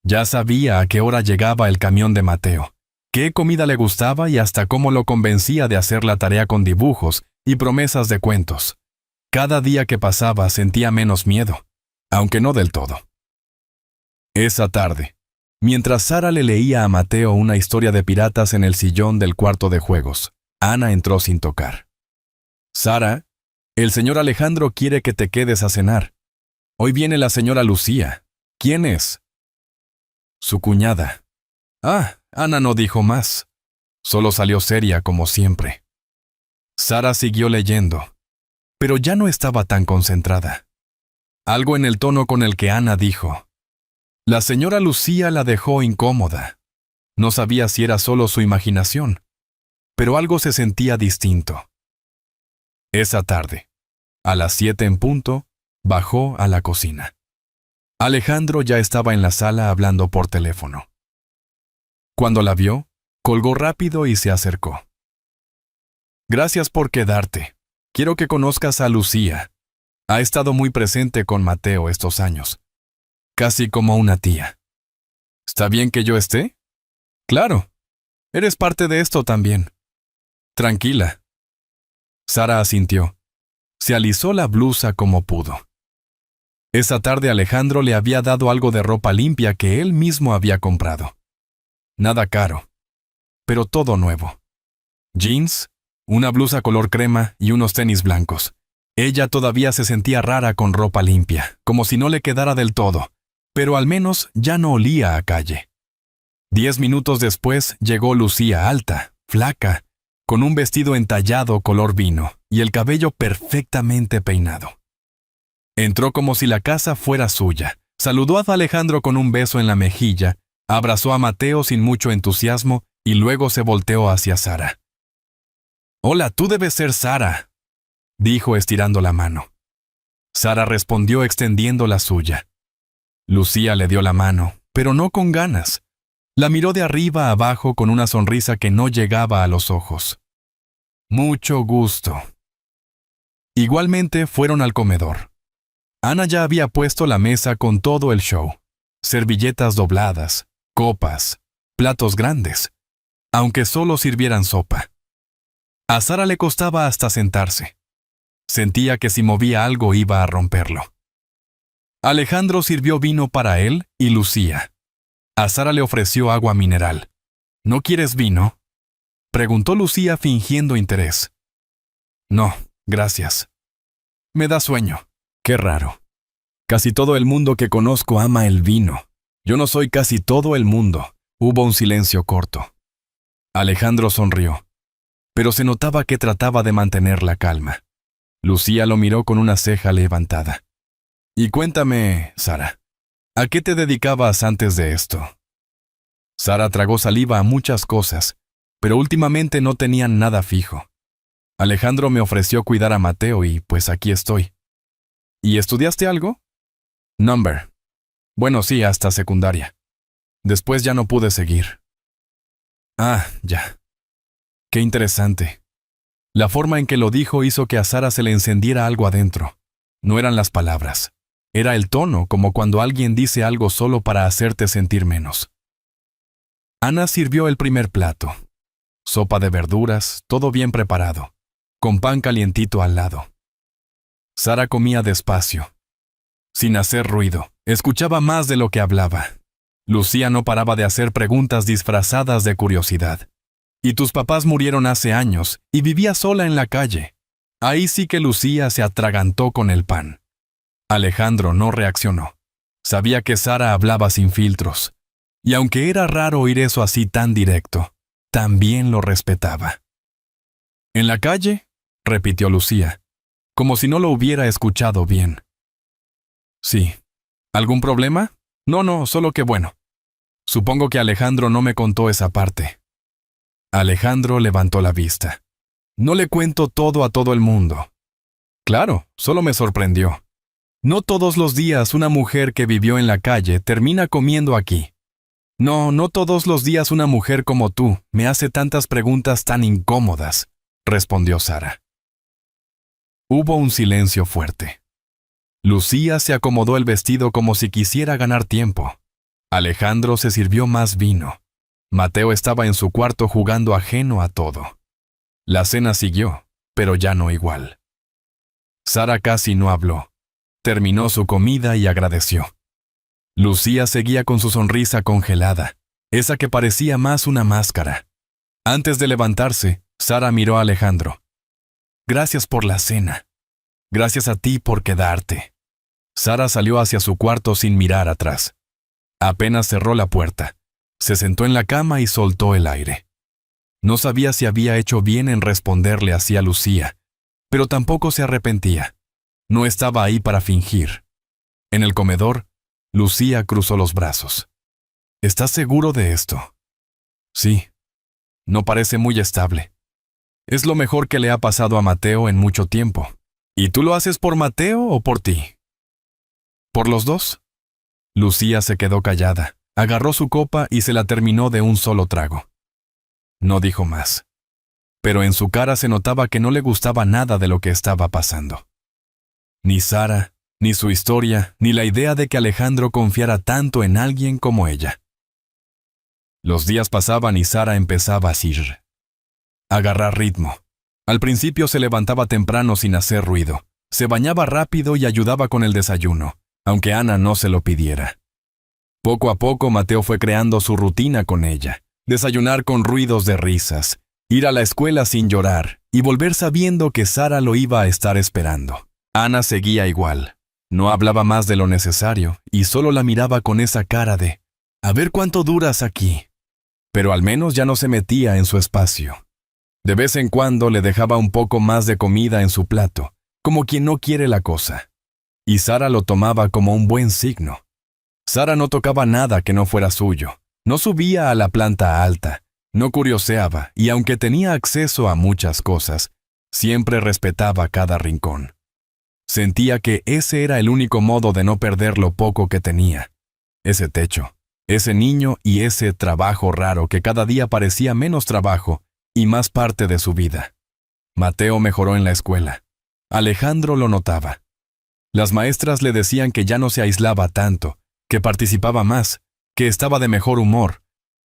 Ya sabía a qué hora llegaba el camión de Mateo, qué comida le gustaba y hasta cómo lo convencía de hacer la tarea con dibujos y promesas de cuentos. Cada día que pasaba sentía menos miedo, aunque no del todo. Esa tarde, mientras Sara le leía a Mateo una historia de piratas en el sillón del cuarto de juegos, Ana entró sin tocar. Sara, el señor Alejandro quiere que te quedes a cenar. Hoy viene la señora Lucía. ¿Quién es? Su cuñada. Ah, Ana no dijo más. Solo salió seria como siempre. Sara siguió leyendo, pero ya no estaba tan concentrada. Algo en el tono con el que Ana dijo. La señora Lucía la dejó incómoda. No sabía si era solo su imaginación, pero algo se sentía distinto. Esa tarde, a las 7 en punto, bajó a la cocina. Alejandro ya estaba en la sala hablando por teléfono. Cuando la vio, colgó rápido y se acercó. Gracias por quedarte. Quiero que conozcas a Lucía. Ha estado muy presente con Mateo estos años. Casi como una tía. ¿Está bien que yo esté? Claro. Eres parte de esto también. Tranquila. Sara asintió. Se alisó la blusa como pudo. Esa tarde Alejandro le había dado algo de ropa limpia que él mismo había comprado. Nada caro, pero todo nuevo. Jeans, una blusa color crema y unos tenis blancos. Ella todavía se sentía rara con ropa limpia, como si no le quedara del todo, pero al menos ya no olía a calle. 10 minutos después llegó Lucía alta, flaca, con un vestido entallado color vino y el cabello perfectamente peinado. Entró como si la casa fuera suya, saludó a Alejandro con un beso en la mejilla, abrazó a Mateo sin mucho entusiasmo y luego se volteó hacia Sara. «Hola, tú debes ser Sara», dijo estirando la mano. Sara respondió extendiendo la suya. Lucía le dio la mano, pero no con ganas. La miró de arriba a abajo con una sonrisa que no llegaba a los ojos. «Mucho gusto». Igualmente fueron al comedor. Ana ya había puesto la mesa con todo el show. Servilletas dobladas, copas, platos grandes, aunque solo sirvieran sopa. A Sara le costaba hasta sentarse. Sentía que si movía algo iba a romperlo. Alejandro sirvió vino para él y Lucía. A Sara le ofreció agua mineral. ¿No quieres vino?, preguntó Lucía fingiendo interés. No, gracias. Me da sueño. Qué raro. Casi todo el mundo que conozco ama el vino. Yo no soy casi todo el mundo. Hubo un silencio corto. Alejandro sonrió, pero se notaba que trataba de mantener la calma. Lucía lo miró con una ceja levantada. Y cuéntame, Sara, ¿a qué te dedicabas antes de esto? Sara tragó saliva a muchas cosas, pero últimamente no tenían nada fijo. Alejandro me ofreció cuidar a Mateo y pues aquí estoy. ¿Y estudiaste algo? Number. Bueno, sí, hasta secundaria. Después ya no pude seguir. Ah, ya. Qué interesante. La forma en que lo dijo hizo que a Sara se le encendiera algo adentro. No eran las palabras. Era el tono, como cuando alguien dice algo solo para hacerte sentir menos. Ana sirvió el primer plato. Sopa de verduras, todo bien preparado, con pan calientito al lado. Sara comía despacio, sin hacer ruido. Escuchaba más de lo que hablaba. Lucía no paraba de hacer preguntas disfrazadas de curiosidad. «¿Y tus papás murieron hace años y vivía sola en la calle?» Ahí sí que Lucía se atragantó con el pan. Alejandro no reaccionó. Sabía que Sara hablaba sin filtros. Y aunque era raro oír eso así tan directo, también lo respetaba. «¿En la calle?», repitió Lucía, como si no lo hubiera escuchado bien. «Sí. ¿Algún problema? No, solo que bueno. Supongo que Alejandro no me contó esa parte». Alejandro levantó la vista. «No le cuento todo a todo el mundo». «Claro, solo me sorprendió. No todos los días una mujer que vivió en la calle termina comiendo aquí. No todos los días una mujer como tú me hace tantas preguntas tan incómodas», respondió Sara. Hubo un silencio fuerte. Lucía se acomodó el vestido como si quisiera ganar tiempo. Alejandro se sirvió más vino. Mateo estaba en su cuarto jugando ajeno a todo. La cena siguió, pero ya no igual. Sara casi no habló. Terminó su comida y agradeció. Lucía seguía con su sonrisa congelada, esa que parecía más una máscara. Antes de levantarse, Sara miró a Alejandro. «Gracias por la cena. Gracias a ti por quedarte». Sara salió hacia su cuarto sin mirar atrás. Apenas cerró la puerta, se sentó en la cama y soltó el aire. No sabía si había hecho bien en responderle así a Lucía, pero tampoco se arrepentía. No estaba ahí para fingir. En el comedor, Lucía cruzó los brazos. ¿Estás seguro de esto? Sí. No parece muy estable. Es lo mejor que le ha pasado a Mateo en mucho tiempo. ¿Y tú lo haces por Mateo o por ti? ¿Por los dos? Lucía se quedó callada, agarró su copa y se la terminó de un solo trago. No dijo más. Pero en su cara se notaba que no le gustaba nada de lo que estaba pasando. Ni Sara, ni su historia, ni la idea de que Alejandro confiara tanto en alguien como ella. Los días pasaban y Sara empezaba a agarrar ritmo. Al principio se levantaba temprano sin hacer ruido, se bañaba rápido y ayudaba con el desayuno, aunque Ana no se lo pidiera. Poco a poco Mateo fue creando su rutina con ella, desayunar con ruidos de risas, ir a la escuela sin llorar y volver sabiendo que Sara lo iba a estar esperando. Ana seguía igual, no hablaba más de lo necesario y solo la miraba con esa cara de «a ver cuánto duras aquí». Pero al menos ya no se metía en su espacio. De vez en cuando le dejaba un poco más de comida en su plato, como quien no quiere la cosa. Y Sara lo tomaba como un buen signo. Sara no tocaba nada que no fuera suyo, no subía a la planta alta, no curioseaba y aunque tenía acceso a muchas cosas, siempre respetaba cada rincón. Sentía que ese era el único modo de no perder lo poco que tenía. Ese techo, ese niño y ese trabajo raro que cada día parecía menos trabajo y más parte de su vida. Mateo mejoró en la escuela. Alejandro lo notaba. Las maestras le decían que ya no se aislaba tanto, que participaba más, que estaba de mejor humor.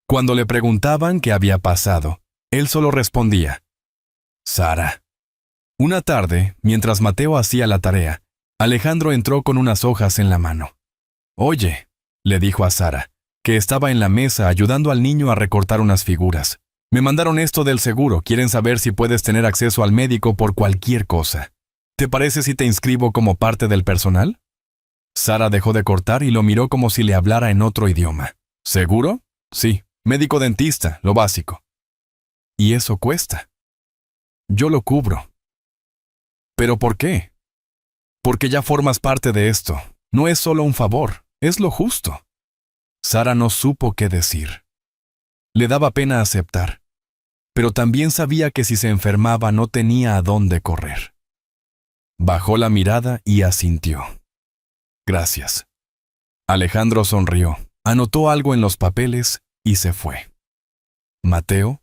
Cuando le preguntaban qué había pasado, él solo respondía: «Sara». Una tarde, mientras Mateo hacía la tarea, Alejandro entró con unas hojas en la mano. «Oye», le dijo a Sara, que estaba en la mesa ayudando al niño a recortar unas figuras. «Me mandaron esto del seguro, quieren saber si puedes tener acceso al médico por cualquier cosa. ¿Te parece si te inscribo como parte del personal?» Sara dejó de cortar y lo miró como si le hablara en otro idioma. «¿Seguro?» «Sí, médico dentista, lo básico». «¿Y eso cuesta?» «Yo lo cubro». «¿Pero por qué?» «Porque ya formas parte de esto. No es solo un favor, es lo justo». Sara no supo qué decir. Le daba pena aceptar, pero también sabía que si se enfermaba no tenía a dónde correr. Bajó la mirada y asintió. «Gracias». Alejandro sonrió, anotó algo en los papeles y se fue. Mateo,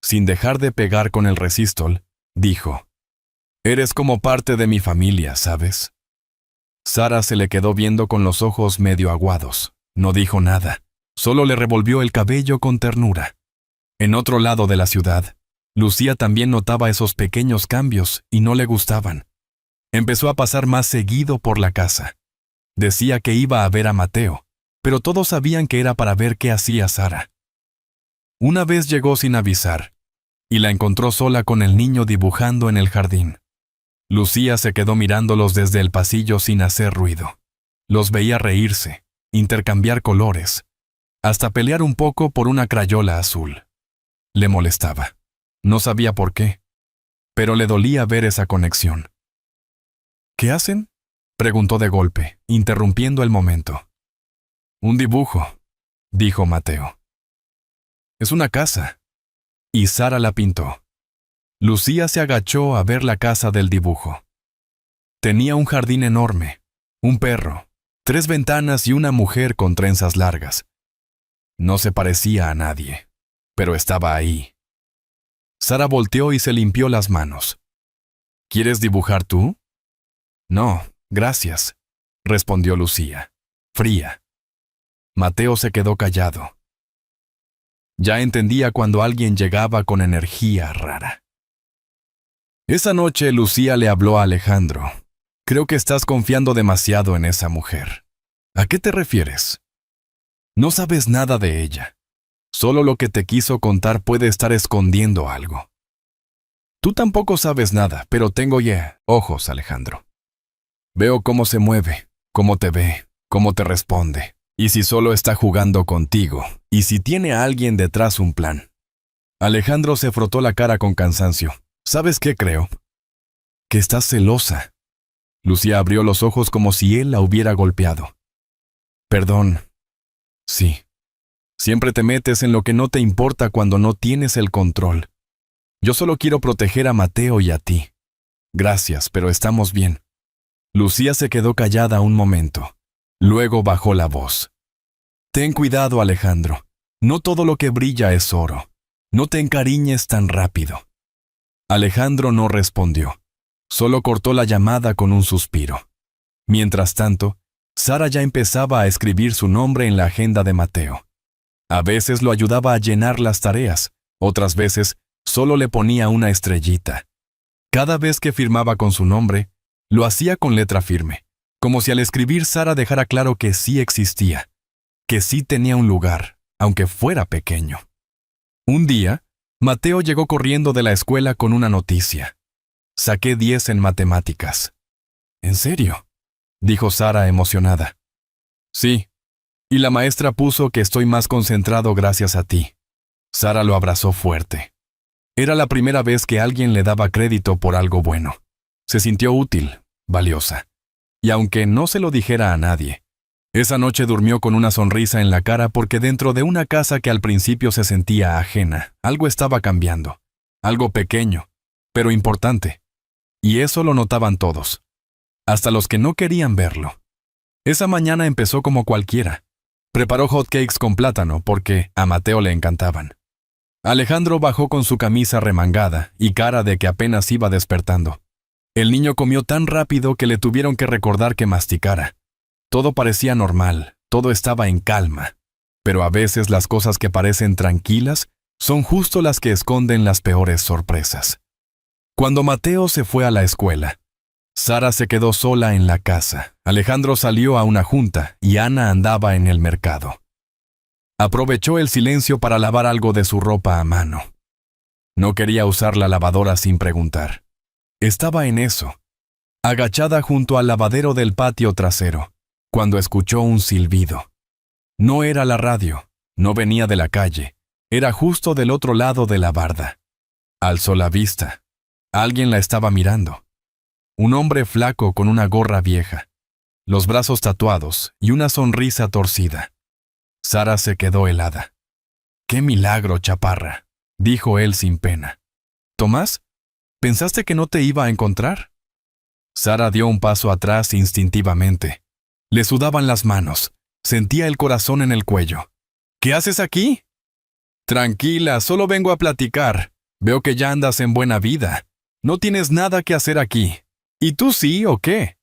sin dejar de pegar con el resistol, dijo: «Eres como parte de mi familia, ¿sabes?» Sara se le quedó viendo con los ojos medio aguados. No dijo nada, solo le revolvió el cabello con ternura. En otro lado de la ciudad, Lucía también notaba esos pequeños cambios y no le gustaban. Empezó a pasar más seguido por la casa. Decía que iba a ver a Mateo, pero todos sabían que era para ver qué hacía Sara. Una vez llegó sin avisar, y la encontró sola con el niño dibujando en el jardín. Lucía se quedó mirándolos desde el pasillo sin hacer ruido. Los veía reírse, intercambiar colores, hasta pelear un poco por una crayola azul. Le molestaba. No sabía por qué, pero le dolía ver esa conexión. «¿Qué hacen?», preguntó de golpe, interrumpiendo el momento. «Un dibujo», dijo Mateo. «Es una casa». Y Sara la pintó. Lucía se agachó a ver la casa del dibujo. Tenía un jardín enorme, un perro, 3 ventanas y una mujer con trenzas largas. No se parecía a nadie, pero estaba ahí. Sara volteó y se limpió las manos. «¿Quieres dibujar tú?» «No, gracias», respondió Lucía, fría. Mateo se quedó callado. Ya entendía cuando alguien llegaba con energía rara. Esa noche Lucía le habló a Alejandro. «Creo que estás confiando demasiado en esa mujer». «¿A qué te refieres?» «No sabes nada de ella. Solo lo que te quiso contar puede estar escondiendo algo». «Tú tampoco sabes nada, pero tengo ya ojos, Alejandro. Veo cómo se mueve, ¿Cómo te ve? ¿Cómo te responde? ¿Y si solo está jugando contigo? ¿Y si tiene a alguien detrás un plan? Alejandro se frotó la cara con cansancio. ¿Sabes qué creo? Que estás celosa. Lucía abrió los ojos como si él la hubiera golpeado. Perdón. Sí. Siempre te metes en lo que no te importa cuando no tienes el control. Yo solo quiero proteger a Mateo y a ti. Gracias, pero estamos bien. Lucía se quedó callada un momento. Luego bajó la voz. Ten cuidado, Alejandro. No todo lo que brilla es oro. No te encariñes tan rápido. Alejandro no respondió. Solo cortó la llamada con un suspiro. Mientras tanto, Sara ya empezaba a escribir su nombre en la agenda de Mateo. A veces lo ayudaba a llenar las tareas, otras veces solo le ponía una estrellita. Cada vez que firmaba con su nombre, lo hacía con letra firme, como si al escribir Sara dejara claro que sí existía, que sí tenía un lugar, aunque fuera pequeño. Un día, Mateo llegó corriendo de la escuela con una noticia. Saqué 10 en matemáticas. ¿En serio?, dijo Sara emocionada. Sí, y la maestra puso que estoy más concentrado gracias a ti. Sara lo abrazó fuerte. Era la primera vez que alguien le daba crédito por algo bueno. Se sintió útil, valiosa. Y aunque no se lo dijera a nadie, esa noche durmió con una sonrisa en la cara porque dentro de una casa que al principio se sentía ajena, algo estaba cambiando. Algo pequeño, pero importante. Y eso lo notaban todos. Hasta los que no querían verlo. Esa mañana empezó como cualquiera. Preparó hotcakes con plátano porque a Mateo le encantaban. Alejandro bajó con su camisa remangada y cara de que apenas iba despertando. El niño comió tan rápido que le tuvieron que recordar que masticara. Todo parecía normal, todo estaba en calma. Pero a veces las cosas que parecen tranquilas son justo las que esconden las peores sorpresas. Cuando Mateo se fue a la escuela, Sara se quedó sola en la casa, Alejandro salió a una junta y Ana andaba en el mercado. Aprovechó el silencio para lavar algo de su ropa a mano. No quería usar la lavadora sin preguntar. Estaba en eso, agachada junto al lavadero del patio trasero, cuando escuchó un silbido. No era la radio, no venía de la calle, era justo del otro lado de la barda. Alzó la vista. Alguien la estaba mirando. Un hombre flaco con una gorra vieja, los brazos tatuados y una sonrisa torcida. Sara se quedó helada. «¡Qué milagro, chaparra!», dijo él sin pena. «¿Tomás? ¿Pensaste que no te iba a encontrar?». Sara dio un paso atrás instintivamente. Le sudaban las manos, sentía el corazón en el cuello. «¿Qué haces aquí?». «Tranquila, solo vengo a platicar. Veo que ya andas en buena vida. No tienes nada que hacer aquí. ¿Y tú sí o qué?».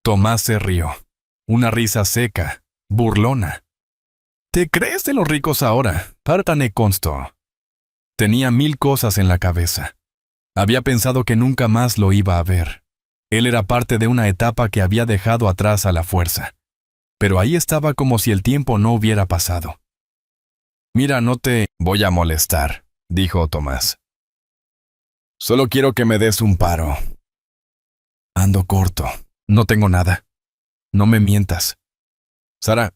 Tomás se rió. Una risa seca, burlona. «¿Te crees de los ricos ahora? Pártane consto». Tenía 1000 cosas en la cabeza. Había pensado que nunca más lo iba a ver. Él era parte de una etapa que había dejado atrás a la fuerza. Pero ahí estaba como si el tiempo no hubiera pasado. «Mira, no te voy a molestar», dijo Tomás. «Solo quiero que me des un paro». «Ando corto. No tengo nada. No me mientas». «Sara,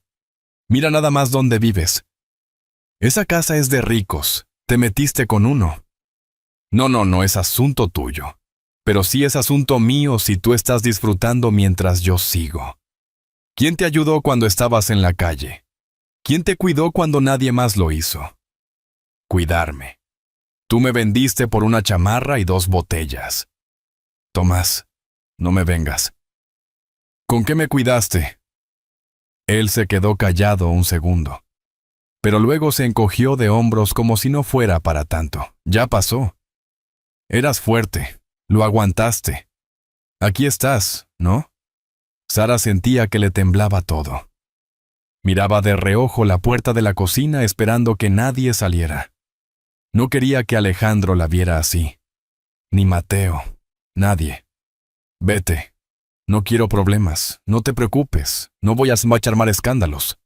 mira nada más dónde vives. Esa casa es de ricos. Te metiste con uno». No es asunto tuyo. Pero sí es asunto mío si tú estás disfrutando mientras yo sigo. ¿Quién te ayudó cuando estabas en la calle? ¿Quién te cuidó cuando nadie más lo hizo? Cuidarme. Tú me vendiste por una chamarra y 2 botellas. Tomás, no me vengas. ¿Con qué me cuidaste? Él se quedó callado un segundo. Pero luego se encogió de hombros como si no fuera para tanto. Ya pasó. Eras fuerte. Lo aguantaste. Aquí estás, ¿no? Sara sentía que le temblaba todo. Miraba de reojo la puerta de la cocina esperando que nadie saliera. No quería que Alejandro la viera así. Ni Mateo. Nadie. «Vete. No quiero problemas. No te preocupes. No voy a armar escándalos.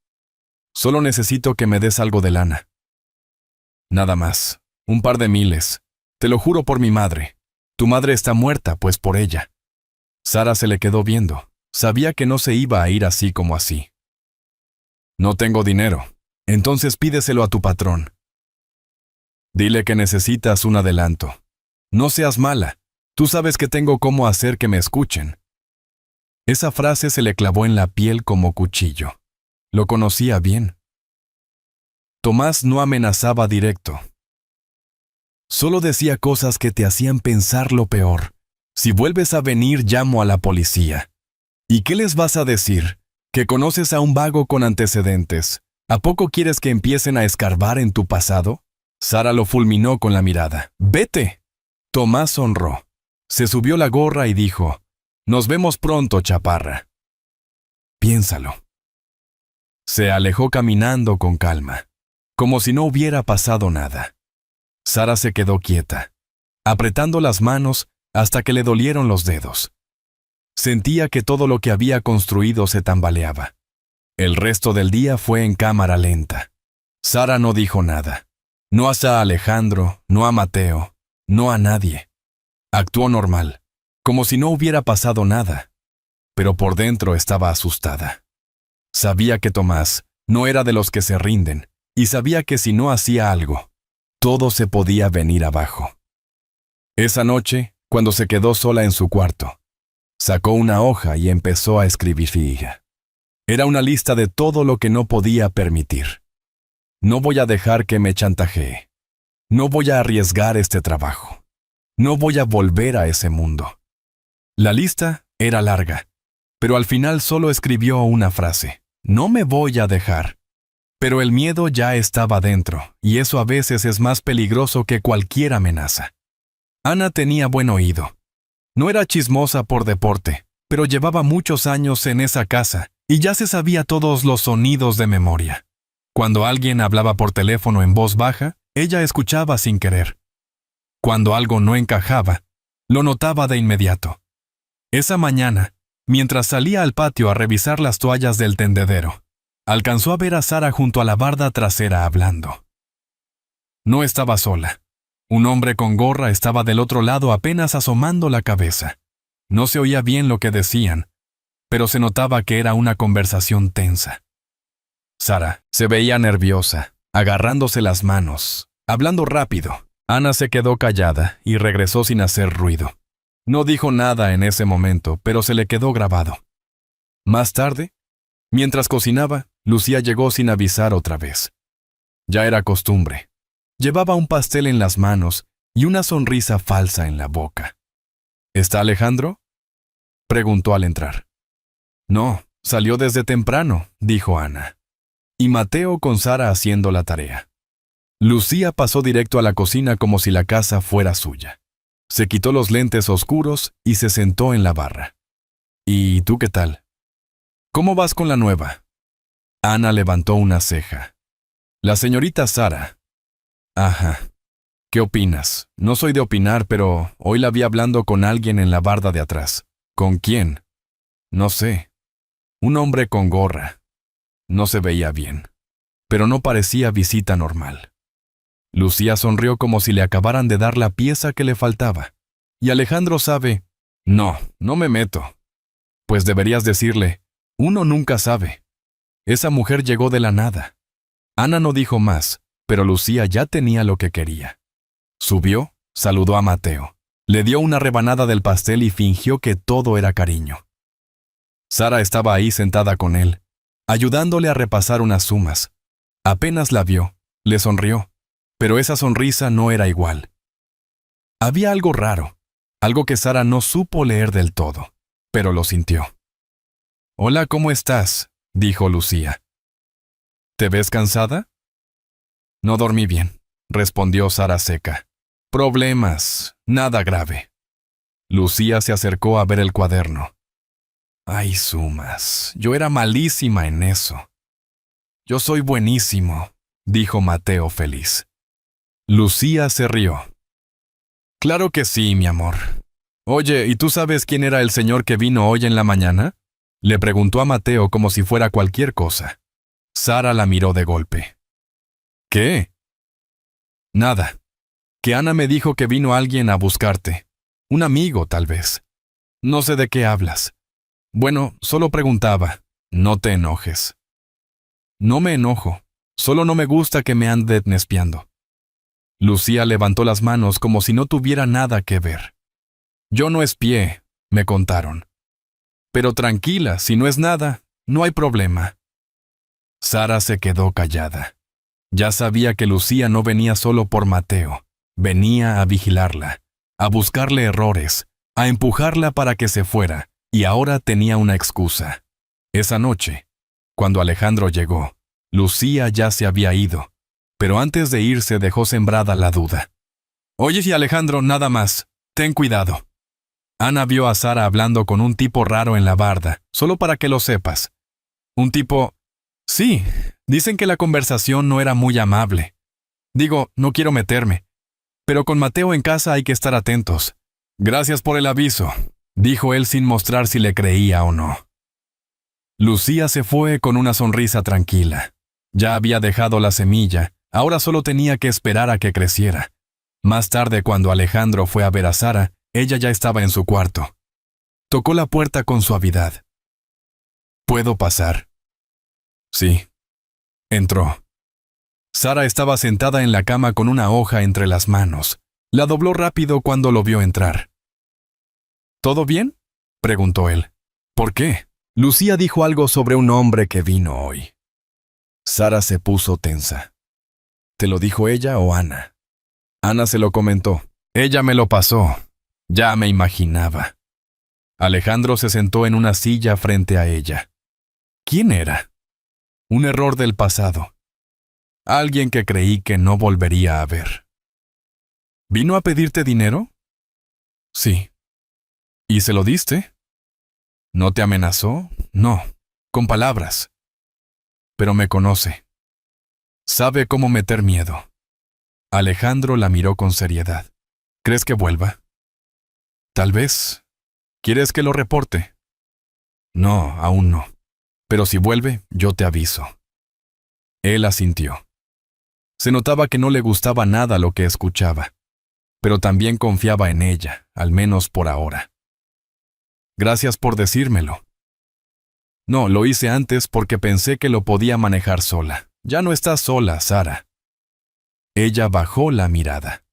Solo necesito que me des algo de lana. Nada más. Un par de miles. Te lo juro por mi madre. Tu madre está muerta, pues por ella». Sara se le quedó viendo. Sabía que no se iba a ir así como así. No tengo dinero. Entonces pídeselo a tu patrón. Dile que necesitas un adelanto. No seas mala. Tú sabes que tengo cómo hacer que me escuchen. Esa frase se le clavó en la piel como cuchillo. Lo conocía bien. Tomás no amenazaba directo. Solo decía cosas que te hacían pensar lo peor. Si vuelves a venir, llamo a la policía. ¿Y qué les vas a decir? ¿Que conoces a un vago con antecedentes? ¿A poco quieres que empiecen a escarbar en tu pasado? Sara lo fulminó con la mirada. ¡Vete! Tomás sonrió. Se subió la gorra y dijo, «Nos vemos pronto, chaparra». Piénsalo. Se alejó caminando con calma, como si no hubiera pasado nada. Sara se quedó quieta, apretando las manos hasta que le dolieron los dedos. Sentía que todo lo que había construido se tambaleaba. El resto del día fue en cámara lenta. Sara no dijo nada. No a Alejandro, no a Mateo, no a nadie. Actuó normal, como si no hubiera pasado nada, pero por dentro estaba asustada. Sabía que Tomás no era de los que se rinden, y sabía que si no hacía algo, todo se podía venir abajo. Esa noche, cuando se quedó sola en su cuarto, sacó una hoja y empezó a escribir. Era una lista de todo lo que no podía permitir. No voy a dejar que me chantajee. No voy a arriesgar este trabajo. No voy a volver a ese mundo. La lista era larga, pero al final solo escribió una frase. No me voy a dejar. Pero el miedo ya estaba dentro, y eso a veces es más peligroso que cualquier amenaza. Ana tenía buen oído. No era chismosa por deporte, pero llevaba muchos años en esa casa, y ya se sabía todos los sonidos de memoria. Cuando alguien hablaba por teléfono en voz baja, ella escuchaba sin querer. Cuando algo no encajaba, lo notaba de inmediato. Esa mañana, mientras salía al patio a revisar las toallas del tendedero, alcanzó a ver a Sara junto a la barda trasera hablando. No estaba sola. Un hombre con gorra estaba del otro lado apenas asomando la cabeza. No se oía bien lo que decían, pero se notaba que era una conversación tensa. Sara se veía nerviosa, agarrándose las manos, hablando rápido. Ana se quedó callada y regresó sin hacer ruido. No dijo nada en ese momento, pero se le quedó grabado. Más tarde, mientras cocinaba, Lucía llegó sin avisar otra vez. Ya era costumbre. Llevaba un pastel en las manos y una sonrisa falsa en la boca. ¿Está Alejandro?, preguntó al entrar. No, salió desde temprano, dijo Ana. Y Mateo con Sara haciendo la tarea. Lucía pasó directo a la cocina como si la casa fuera suya. Se quitó los lentes oscuros y se sentó en la barra. ¿Y tú qué tal? ¿Cómo vas con la nueva? Ana levantó una ceja. La señorita Sara. Ajá. ¿Qué opinas? No soy de opinar, pero hoy la vi hablando con alguien en la barda de atrás. ¿Con quién? No sé. Un hombre con gorra. No se veía bien, pero no parecía visita normal. Lucía sonrió como si le acabaran de dar la pieza que le faltaba. Y Alejandro sabe, no me meto. Pues deberías decirle, uno nunca sabe. Esa mujer llegó de la nada. Ana no dijo más, pero Lucía ya tenía lo que quería. Subió, saludó a Mateo, le dio una rebanada del pastel y fingió que todo era cariño. Sara estaba ahí sentada con él, ayudándole a repasar unas sumas. Apenas la vio, le sonrió. Pero esa sonrisa no era igual. Había algo raro, algo que Sara no supo leer del todo, pero lo sintió. «Hola, ¿cómo estás?», dijo Lucía. «¿Te ves cansada?». «No dormí bien», respondió Sara seca. «Problemas, nada grave». Lucía se acercó a ver el cuaderno. «Ay, sumas, yo era malísima en eso». «Yo soy buenísimo», dijo Mateo feliz. Lucía se rió. «Claro que sí, mi amor. Oye, ¿y tú sabes quién era el señor que vino hoy en la mañana?», le preguntó a Mateo como si fuera cualquier cosa. Sara la miró de golpe. «¿Qué?». «Nada. Que Ana me dijo que vino alguien a buscarte. Un amigo, tal vez. No sé de qué hablas. Bueno, solo preguntaba. No te enojes. No me enojo. Solo no me gusta que me anden espiando. Lucía levantó las manos como si no tuviera nada que ver. Yo no espié, me contaron. Pero tranquila, si no es nada, no hay problema. Sara se quedó callada. Ya sabía que Lucía no venía solo por Mateo. Venía a vigilarla, a buscarle errores, a empujarla para que se fuera, y ahora tenía una excusa. Esa noche, cuando Alejandro llegó, Lucía ya se había ido, pero antes de irse dejó sembrada la duda. Oye, y Alejandro, nada más, ten cuidado. Ana vio a Sara hablando con un tipo raro en la barda, solo para que lo sepas. Un tipo... Sí, dicen que la conversación no era muy amable. Digo, no quiero meterme, pero con Mateo en casa hay que estar atentos. Gracias por el aviso, dijo él sin mostrar si le creía o no. Lucía se fue con una sonrisa tranquila. Ya había dejado la semilla, ahora solo tenía que esperar a que creciera. Más tarde, cuando Alejandro fue a ver a Sara, ella ya estaba en su cuarto. Tocó la puerta con suavidad. ¿Puedo pasar? Sí. Entró. Sara estaba sentada en la cama con una hoja entre las manos. La dobló rápido cuando lo vio entrar. ¿Todo bien?, preguntó él. ¿Por qué? Lucía dijo algo sobre un hombre que vino hoy. Sara se puso tensa. ¿Te lo dijo ella o Ana? Ana se lo comentó. Ella me lo pasó. Ya me imaginaba. Alejandro se sentó en una silla frente a ella. ¿Quién era? Un error del pasado. Alguien que creí que no volvería a ver. ¿Vino a pedirte dinero? Sí. ¿Y se lo diste? ¿No te amenazó? No, con palabras. Pero me conoce. Sabe cómo meter miedo. Alejandro la miró con seriedad. ¿Crees que vuelva? Tal vez. ¿Quieres que lo reporte? No, aún no. Pero si vuelve, yo te aviso. Él asintió. Se notaba que no le gustaba nada lo que escuchaba, pero también confiaba en ella, al menos por ahora. Gracias por decírmelo. No, lo hice antes porque pensé que lo podía manejar sola. Ya no estás sola, Sara. Ella bajó la mirada.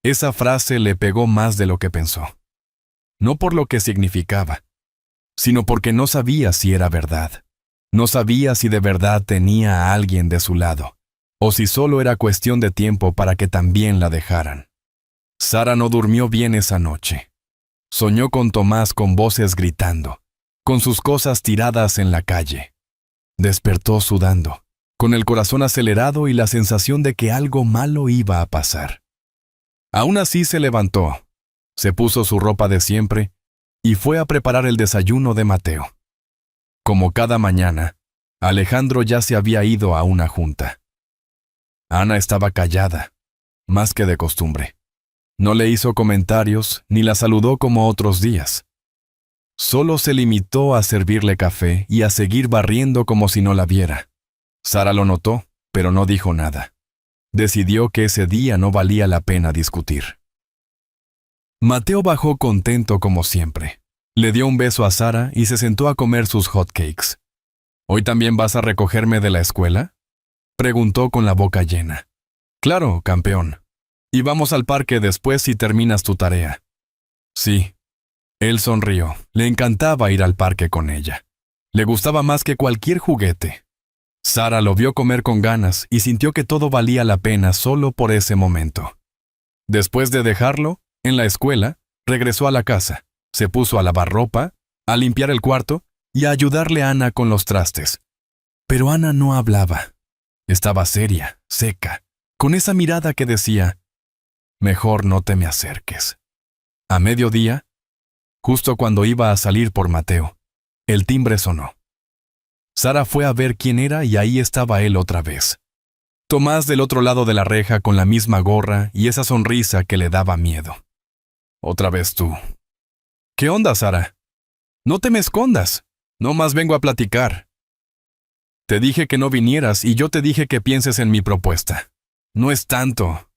Esa frase le pegó más de lo que pensó. No por lo que significaba, sino porque no sabía si era verdad. No sabía si de verdad tenía a alguien de su lado, o si solo era cuestión de tiempo para que también la dejaran. Sara no durmió bien esa noche. Soñó con Tomás con voces gritando, con sus cosas tiradas en la calle. Despertó sudando, con el corazón acelerado y la sensación de que algo malo iba a pasar. Aún así se levantó, se puso su ropa de siempre y fue a preparar el desayuno de Mateo. Como cada mañana, Alejandro ya se había ido a una junta. Ana estaba callada, más que de costumbre. No le hizo comentarios ni la saludó como otros días. Solo se limitó a servirle café y a seguir barriendo como si no la viera. Sara lo notó, pero no dijo nada. Decidió que ese día no valía la pena discutir. Mateo bajó contento como siempre. Le dio un beso a Sara y se sentó a comer sus hotcakes. ¿Hoy también vas a recogerme de la escuela?, preguntó con la boca llena. Claro, campeón. Y vamos al parque después si terminas tu tarea. Sí. Él sonrió. Le encantaba ir al parque con ella. Le gustaba más que cualquier juguete. Sara lo vio comer con ganas y sintió que todo valía la pena solo por ese momento. Después de dejarlo, en la escuela, regresó a la casa, se puso a lavar ropa, a limpiar el cuarto y a ayudarle a Ana con los trastes. Pero Ana no hablaba. Estaba seria, seca, con esa mirada que decía, «Mejor no te me acerques». A mediodía, justo cuando iba a salir por Mateo, el timbre sonó. Sara fue a ver quién era y ahí estaba él otra vez. Tomás del otro lado de la reja con la misma gorra y esa sonrisa que le daba miedo. Otra vez tú. ¿Qué onda, Sara? No te me escondas. No más vengo a platicar. Te dije que no vinieras y yo te dije que pienses en mi propuesta. No es tanto.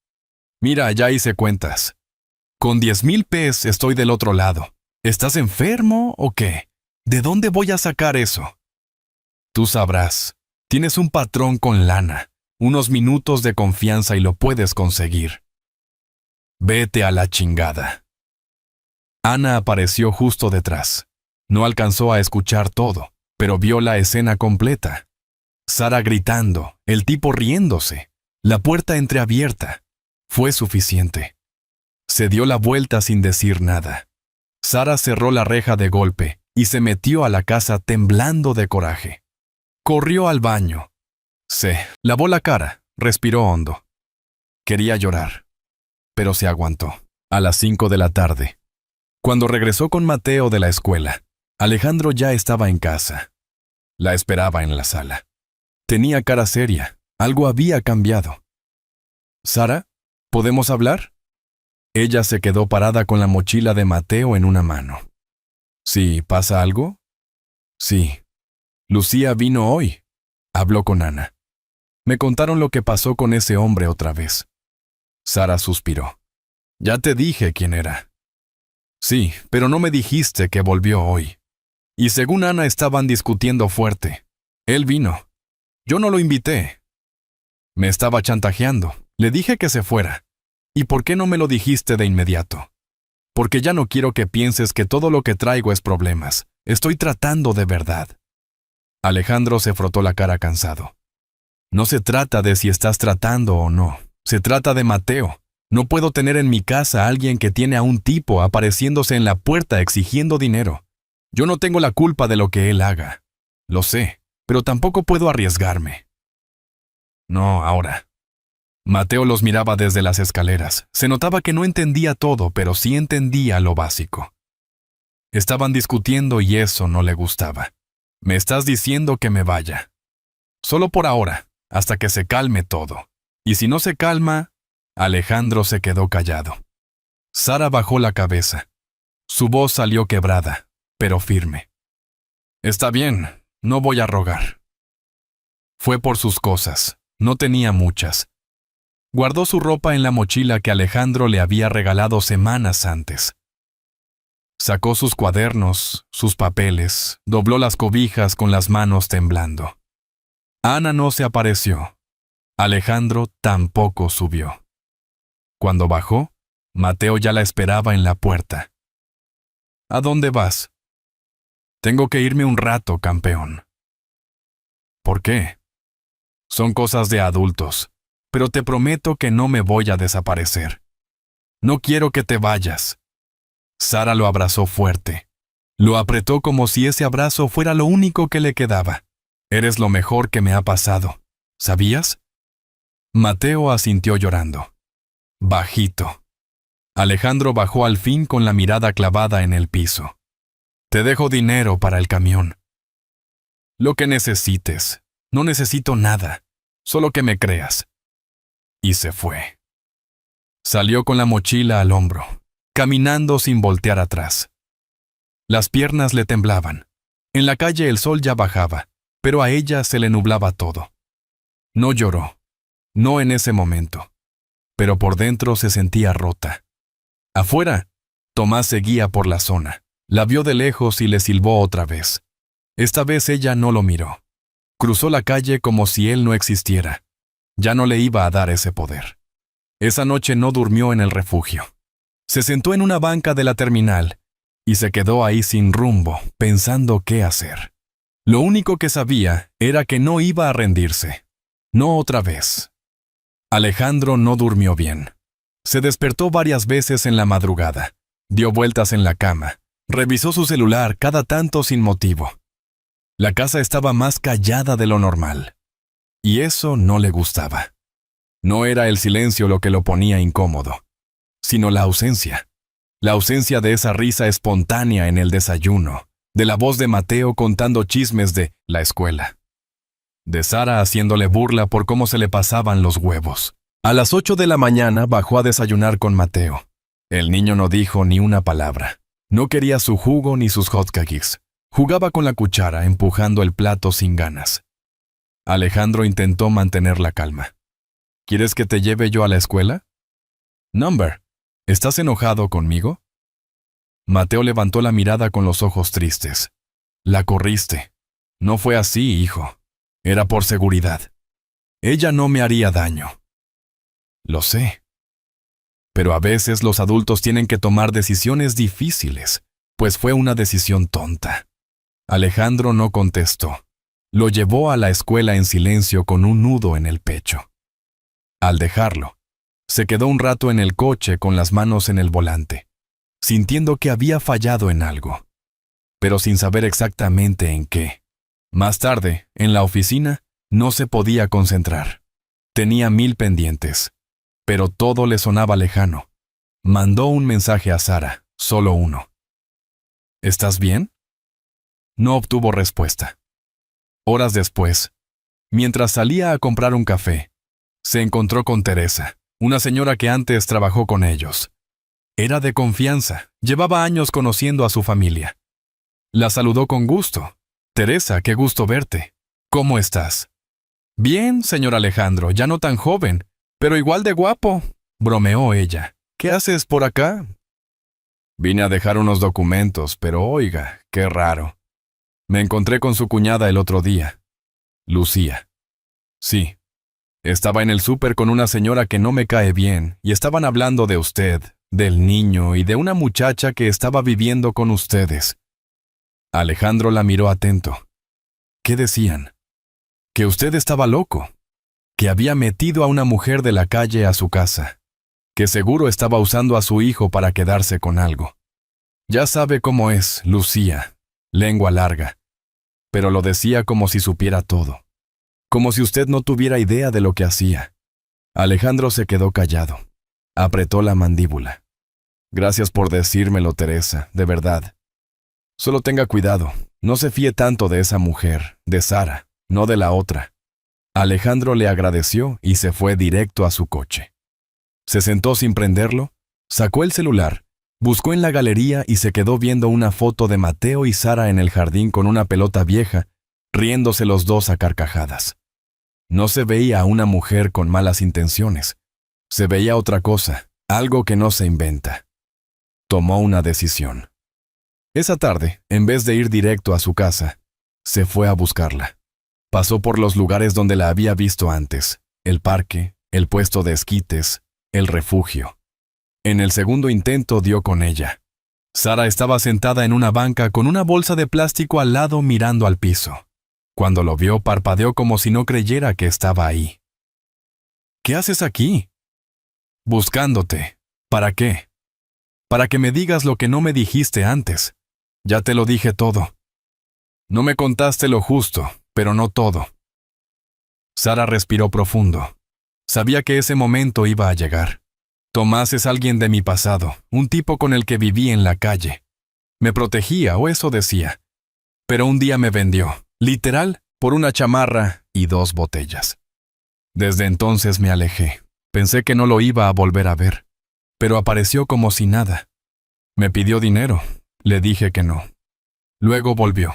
Mira, ya hice cuentas. Con 10,000 pes estoy del otro lado. ¿Estás enfermo o qué? ¿De dónde voy a sacar eso? Tú sabrás. Tienes un patrón con lana, unos minutos de confianza y lo puedes conseguir. Vete a la chingada. Ana apareció justo detrás. No alcanzó a escuchar todo, pero vio la escena completa. Sara gritando, el tipo riéndose, la puerta entreabierta. Fue suficiente. Se dio la vuelta sin decir nada. Sara cerró la reja de golpe y se metió a la casa temblando de coraje. Corrió al baño. Se lavó la cara, respiró hondo. Quería llorar, pero se aguantó. A las 5 de la tarde, cuando regresó con Mateo de la escuela, Alejandro ya estaba en casa. La esperaba en la sala. Tenía cara seria, algo había cambiado. «Sara, ¿podemos hablar?» Ella se quedó parada con la mochila de Mateo en una mano. «¿Sí, pasa algo?» «Sí. Lucía vino hoy», habló con Ana. «Me contaron lo que pasó con ese hombre otra vez». Sara suspiró. «Ya te dije quién era». «Sí, pero no me dijiste que volvió hoy. Y según Ana estaban discutiendo fuerte. Él vino. Yo no lo invité. Me estaba chantajeando. Le dije que se fuera. ¿Y por qué no me lo dijiste de inmediato? Porque ya no quiero que pienses que todo lo que traigo es problemas. Estoy tratando de verdad». Alejandro se frotó la cara cansado. «No se trata de si estás tratando o no. Se trata de Mateo. No puedo tener en mi casa a alguien que tiene a un tipo apareciéndose en la puerta exigiendo dinero. Yo no tengo la culpa de lo que él haga. Lo sé, pero tampoco puedo arriesgarme». «No, ahora». Mateo los miraba desde las escaleras. Se notaba que no entendía todo, pero sí entendía lo básico. Estaban discutiendo y eso no le gustaba. «Me estás diciendo que me vaya. Solo por ahora, hasta que se calme todo. Y si no se calma...» Alejandro se quedó callado. Sara bajó la cabeza. Su voz salió quebrada, pero firme. «Está bien, no voy a rogar». Fue por sus cosas. No tenía muchas. Guardó su ropa en la mochila que Alejandro le había regalado semanas antes. Sacó sus cuadernos, sus papeles, dobló las cobijas con las manos temblando. Ana no se apareció. Alejandro tampoco subió. Cuando bajó, Mateo ya la esperaba en la puerta. «¿A dónde vas?» «Tengo que irme un rato, campeón». «¿Por qué?» «Son cosas de adultos, pero te prometo que no me voy a desaparecer. No quiero que te vayas». Sara lo abrazó fuerte. Lo apretó como si ese abrazo fuera lo único que le quedaba. «Eres lo mejor que me ha pasado. ¿Sabías?» Mateo asintió llorando. Bajito. Alejandro bajó al fin con la mirada clavada en el piso. «Te dejo dinero para el camión». «Lo que necesites. No necesito nada. Solo que me creas». Y se fue. Salió con la mochila al hombro, caminando sin voltear atrás. Las piernas le temblaban. En la calle el sol ya bajaba, pero a ella se le nublaba todo. No lloró. No en ese momento. Pero por dentro se sentía rota. Afuera, Tomás seguía por la zona. La vio de lejos y le silbó otra vez. Esta vez ella no lo miró. Cruzó la calle como si él no existiera. Ya no le iba a dar ese poder. Esa noche no durmió en el refugio. Se sentó en una banca de la terminal y se quedó ahí sin rumbo, pensando qué hacer. Lo único que sabía era que no iba a rendirse. No otra vez. Alejandro no durmió bien. Se despertó varias veces en la madrugada. Dio vueltas en la cama. Revisó su celular cada tanto sin motivo. La casa estaba más callada de lo normal. Y eso no le gustaba. No era el silencio lo que lo ponía incómodo, sino la ausencia. La ausencia de esa risa espontánea en el desayuno, de la voz de Mateo contando chismes de la escuela, de Sara haciéndole burla por cómo se le pasaban los huevos. A las 8 de la mañana bajó a desayunar con Mateo. El niño no dijo ni una palabra. No quería su jugo ni sus hotcakes. Jugaba con la cuchara, empujando el plato sin ganas. Alejandro intentó mantener la calma. ¿Quieres que te lleve yo a la escuela? Number, ¿estás enojado conmigo? Mateo levantó la mirada con los ojos tristes. La corriste. No fue así, hijo. Era por seguridad. Ella no me haría daño. Lo sé. Pero a veces los adultos tienen que tomar decisiones difíciles, pues fue una decisión tonta. Alejandro no contestó. Lo llevó a la escuela en silencio con un nudo en el pecho. Al dejarlo, se quedó un rato en el coche con las manos en el volante, sintiendo que había fallado en algo, pero sin saber exactamente en qué. Más tarde, en la oficina, no se podía concentrar. Tenía 1000 pendientes, pero todo le sonaba lejano. Mandó un mensaje a Sara, solo uno. ¿Estás bien? No obtuvo respuesta. Horas después, mientras salía a comprar un café, se encontró con Teresa, una señora que antes trabajó con ellos. Era de confianza, llevaba años conociendo a su familia. La saludó con gusto. Teresa, qué gusto verte. ¿Cómo estás? Bien, señor Alejandro, ya no tan joven, pero igual de guapo, bromeó ella. ¿Qué haces por acá? Vine a dejar unos documentos, pero oiga, qué raro. Me encontré con su cuñada el otro día. Lucía. Sí. Estaba en el súper con una señora que no me cae bien y estaban hablando de usted, del niño y de una muchacha que estaba viviendo con ustedes. Alejandro la miró atento. ¿Qué decían? Que usted estaba loco, que había metido a una mujer de la calle a su casa, que seguro estaba usando a su hijo para quedarse con algo. Ya sabe cómo es, Lucía, lengua larga, pero lo decía como si supiera todo, como si usted no tuviera idea de lo que hacía. Alejandro se quedó callado, apretó la mandíbula. Gracias por decírmelo, Teresa, de verdad. Solo tenga cuidado, no se fíe tanto de esa mujer, de Sara, no de la otra. Alejandro le agradeció y se fue directo a su coche. Se sentó sin prenderlo, sacó el celular, buscó en la galería y se quedó viendo una foto de Mateo y Sara en el jardín con una pelota vieja, riéndose los dos a carcajadas. No se veía a una mujer con malas intenciones. Se veía otra cosa, algo que no se inventa. Tomó una decisión. Esa tarde, en vez de ir directo a su casa, se fue a buscarla. Pasó por los lugares donde la había visto antes, el parque, el puesto de esquites, el refugio. En el segundo intento dio con ella. Sara estaba sentada en una banca con una bolsa de plástico al lado mirando al piso. Cuando lo vio, parpadeó como si no creyera que estaba ahí. ¿Qué haces aquí? Buscándote. ¿Para qué? Para que me digas lo que no me dijiste antes. Ya te lo dije todo. No me contaste lo justo, pero no todo. Sara respiró profundo. Sabía que ese momento iba a llegar. Tomás es alguien de mi pasado, un tipo con el que viví en la calle. Me protegía, o eso decía. Pero un día me vendió, literal, por una chamarra y 2 botellas. Desde entonces me alejé. Pensé que no lo iba a volver a ver, pero apareció como si nada. Me pidió dinero. Le dije que no. Luego volvió.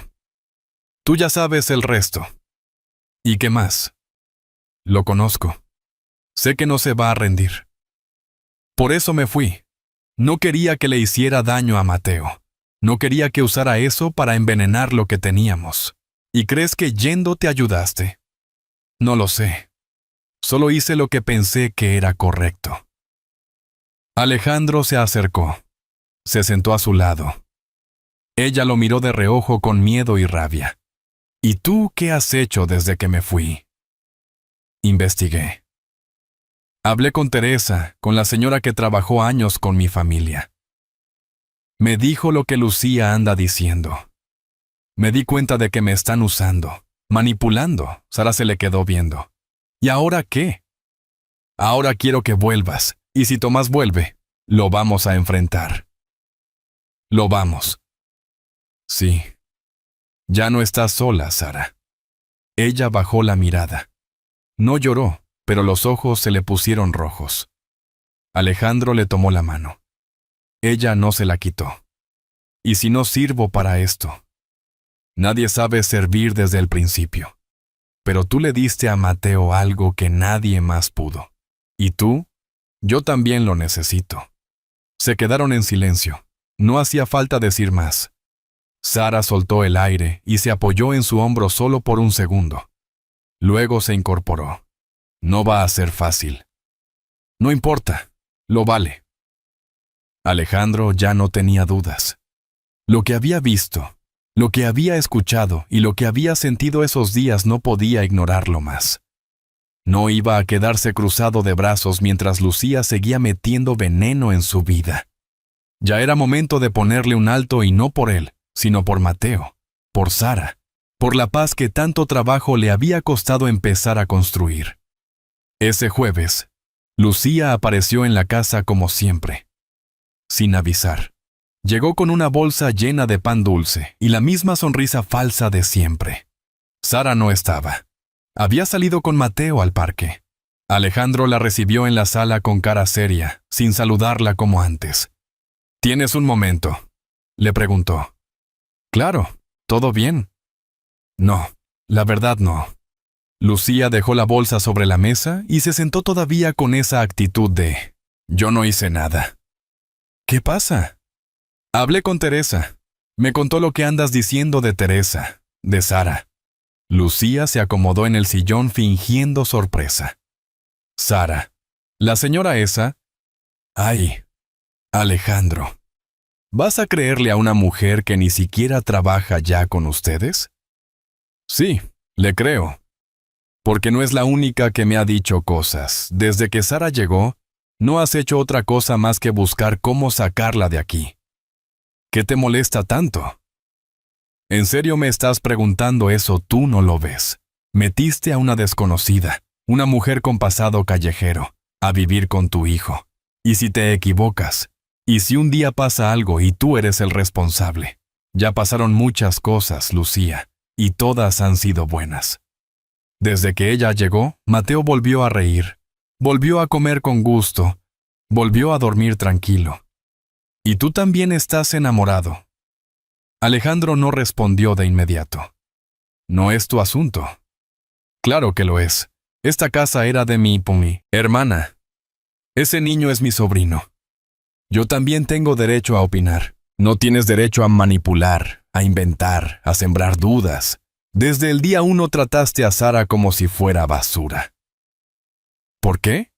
Tú ya sabes el resto. ¿Y qué más? Lo conozco. Sé que no se va a rendir. Por eso me fui. No quería que le hiciera daño a Mateo. No quería que usara eso para envenenar lo que teníamos. ¿Y crees que yendo te ayudaste? No lo sé. Solo hice lo que pensé que era correcto. Alejandro se acercó. Se sentó a su lado. Ella lo miró de reojo con miedo y rabia. ¿Y tú qué has hecho desde que me fui? Investigué. Hablé con Teresa, con la señora que trabajó años con mi familia. Me dijo lo que Lucía anda diciendo. Me di cuenta de que me están usando, manipulando. Sara se le quedó viendo. ¿Y ahora qué? Ahora quiero que vuelvas, y si Tomás vuelve, lo vamos a enfrentar. Lo vamos. Sí. Ya no estás sola, Sara. Ella bajó la mirada. No lloró, pero los ojos se le pusieron rojos. Alejandro le tomó la mano. Ella no se la quitó. ¿Y si no sirvo para esto? Nadie sabe servir desde el principio. Pero tú le diste a Mateo algo que nadie más pudo. ¿Y tú? Yo también lo necesito. Se quedaron en silencio. No hacía falta decir más. Sara soltó el aire y se apoyó en su hombro solo por un segundo. Luego se incorporó. No va a ser fácil. No importa, lo vale. Alejandro ya no tenía dudas. Lo que había visto, lo que había escuchado y lo que había sentido esos días no podía ignorarlo más. No iba a quedarse cruzado de brazos mientras Lucía seguía metiendo veneno en su vida. Ya era momento de ponerle un alto y no por él, sino por Mateo, por Sara, por la paz que tanto trabajo le había costado empezar a construir. Ese jueves, Lucía apareció en la casa como siempre, sin avisar. Llegó con una bolsa llena de pan dulce y la misma sonrisa falsa de siempre. Sara no estaba. Había salido con Mateo al parque. Alejandro la recibió en la sala con cara seria, sin saludarla como antes. ¿Tienes un momento?, le preguntó. Claro, ¿todo bien? No, la verdad no. Lucía dejó la bolsa sobre la mesa y se sentó todavía con esa actitud de «yo no hice nada». ¿Qué pasa? Hablé con Teresa. Me contó lo que andas diciendo de Teresa, de Sara. Lucía se acomodó en el sillón fingiendo sorpresa. Sara, la señora esa. Ay, Alejandro, ¿vas a creerle a una mujer que ni siquiera trabaja ya con ustedes? Sí, le creo. Porque no es la única que me ha dicho cosas. Desde que Sara llegó, no has hecho otra cosa más que buscar cómo sacarla de aquí. ¿Qué te molesta tanto? ¿En serio me estás preguntando eso? Tú no lo ves. Metiste a una desconocida, una mujer con pasado callejero, a vivir con tu hijo. Y si te equivocas, y si un día pasa algo y tú eres el responsable. Ya pasaron muchas cosas, Lucía, y todas han sido buenas. Desde que ella llegó, Mateo volvió a reír, volvió a comer con gusto, volvió a dormir tranquilo. Y tú también estás enamorado. Alejandro no respondió de inmediato. No es tu asunto. Claro que lo es. Esta casa era de mi hermana. Ese niño es mi sobrino. Yo también tengo derecho a opinar. No tienes derecho a manipular, a inventar, a sembrar dudas. Desde el día 1 trataste a Sara como si fuera basura. ¿Por qué?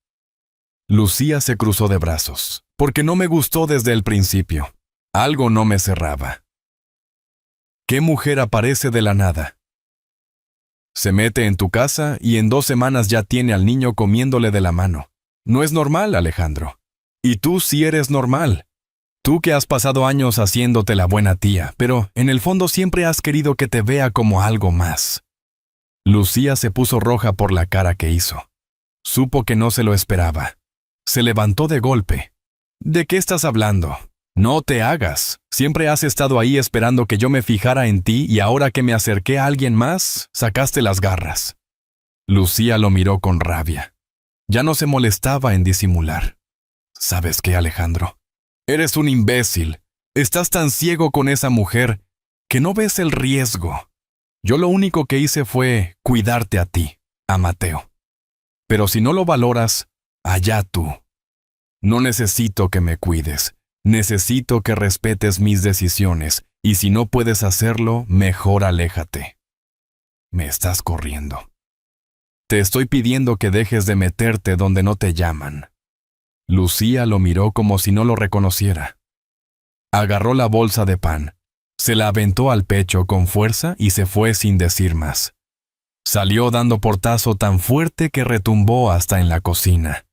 Lucía se cruzó de brazos. Porque no me gustó desde el principio. Algo no me cerraba. ¿Qué mujer aparece de la nada? Se mete en tu casa y en 2 semanas ya tiene al niño comiéndole de la mano. No es normal, Alejandro. Y tú sí eres normal. Tú que has pasado años haciéndote la buena tía, pero en el fondo siempre has querido que te vea como algo más. Lucía se puso roja por la cara que hizo. Supo que no se lo esperaba. Se levantó de golpe. ¿De qué estás hablando? No te hagas. Siempre has estado ahí esperando que yo me fijara en ti y ahora que me acerqué a alguien más, sacaste las garras. Lucía lo miró con rabia. Ya no se molestaba en disimular. ¿Sabes qué, Alejandro? Eres un imbécil. Estás tan ciego con esa mujer que no ves el riesgo. Yo lo único que hice fue cuidarte a ti, a Mateo. Pero si no lo valoras, allá tú. No necesito que me cuides. Necesito que respetes mis decisiones, y si no puedes hacerlo, mejor aléjate. Me estás corriendo. Te estoy pidiendo que dejes de meterte donde no te llaman. Lucía lo miró como si no lo reconociera. Agarró la bolsa de pan, se la aventó al pecho con fuerza y se fue sin decir más. Salió dando portazo tan fuerte que retumbó hasta en la cocina.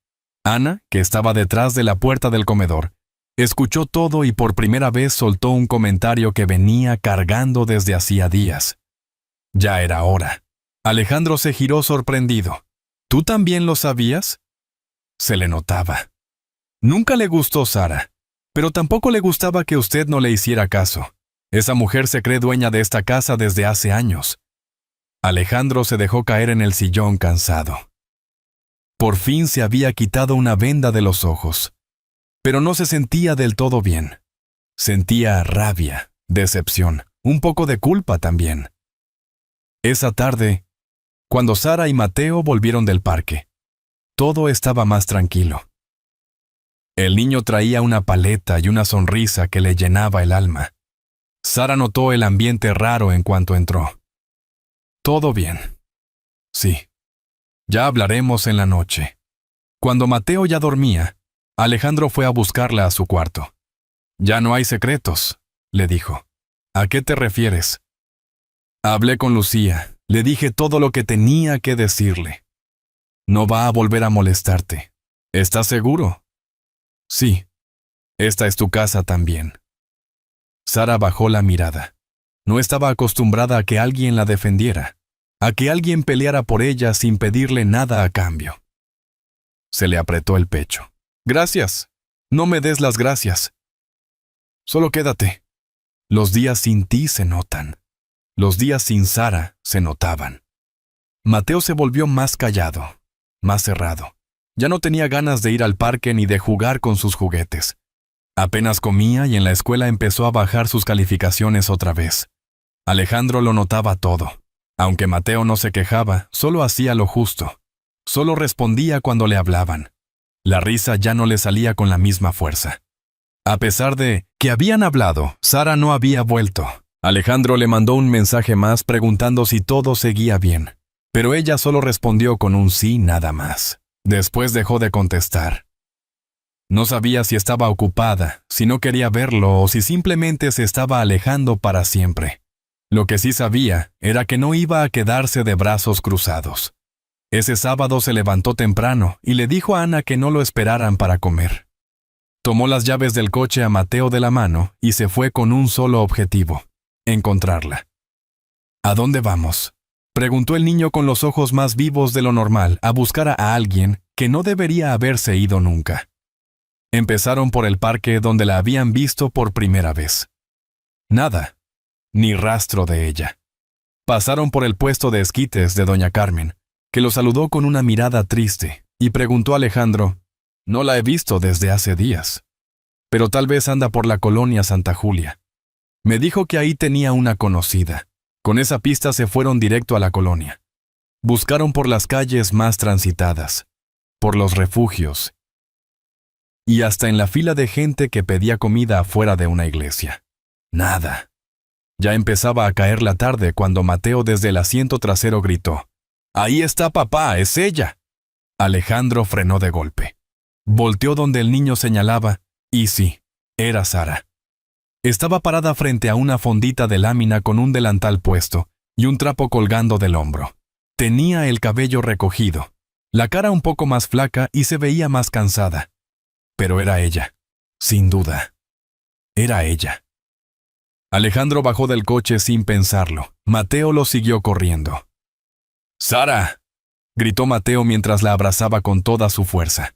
Ana, que estaba detrás de la puerta del comedor, escuchó todo y por primera vez soltó un comentario que venía cargando desde hacía días. Ya era hora. Alejandro se giró sorprendido. ¿Tú también lo sabías? Se le notaba. Nunca le gustó Sara, pero tampoco le gustaba que usted no le hiciera caso. Esa mujer se cree dueña de esta casa desde hace años. Alejandro se dejó caer en el sillón cansado. Por fin se había quitado una venda de los ojos, pero no se sentía del todo bien. Sentía rabia, decepción, un poco de culpa también. Esa tarde, cuando Sara y Mateo volvieron del parque, todo estaba más tranquilo. El niño traía una paleta y una sonrisa que le llenaba el alma. Sara notó el ambiente raro en cuanto entró. «Todo bien. Sí. Ya hablaremos en la noche». Cuando Mateo ya dormía, Alejandro fue a buscarla a su cuarto. «Ya no hay secretos», le dijo. «¿A qué te refieres?» «Hablé con Lucía. Le dije todo lo que tenía que decirle. No va a volver a molestarte. ¿Estás seguro?» «Sí. Esta es tu casa también». Sara bajó la mirada. No estaba acostumbrada a que alguien la defendiera, a que alguien peleara por ella sin pedirle nada a cambio. Se le apretó el pecho. «Gracias. No me des las gracias. Solo quédate. Los días sin ti se notan. Los días sin Sara se notaban». Mateo se volvió más callado, más cerrado. Ya no tenía ganas de ir al parque ni de jugar con sus juguetes. Apenas comía y en la escuela empezó a bajar sus calificaciones otra vez. Alejandro lo notaba todo. Aunque Mateo no se quejaba, solo hacía lo justo. Solo respondía cuando le hablaban. La risa ya no le salía con la misma fuerza. A pesar de que habían hablado, Sara no había vuelto. Alejandro le mandó un mensaje más preguntando si todo seguía bien, pero ella solo respondió con un sí nada más. Después dejó de contestar. No sabía si estaba ocupada, si no quería verlo o si simplemente se estaba alejando para siempre. Lo que sí sabía era que no iba a quedarse de brazos cruzados. Ese sábado se levantó temprano y le dijo a Ana que no lo esperaran para comer. Tomó las llaves del coche a Mateo de la mano y se fue con un solo objetivo: encontrarla. «¿A dónde vamos?», preguntó el niño con los ojos más vivos de lo normal, a buscar a alguien que no debería haberse ido nunca. Empezaron por el parque donde la habían visto por primera vez. Nada, ni rastro de ella. Pasaron por el puesto de esquites de doña Carmen, que lo saludó con una mirada triste, y preguntó a Alejandro: «No la he visto desde hace días, pero tal vez anda por la colonia Santa Julia. Me dijo que ahí tenía una conocida». Con esa pista se fueron directo a la colonia. Buscaron por las calles más transitadas, por los refugios, y hasta en la fila de gente que pedía comida afuera de una iglesia. Nada. Ya empezaba a caer la tarde cuando Mateo desde el asiento trasero gritó: «¡Ahí está papá! ¡Es ella!». Alejandro frenó de golpe. Volteó donde el niño señalaba, y sí, era Sara. Estaba parada frente a una fondita de lámina con un delantal puesto y un trapo colgando del hombro. Tenía el cabello recogido, la cara un poco más flaca y se veía más cansada. Pero era ella, sin duda. Era ella. Alejandro bajó del coche sin pensarlo. Mateo lo siguió corriendo. «¡Sara!», gritó Mateo mientras la abrazaba con toda su fuerza.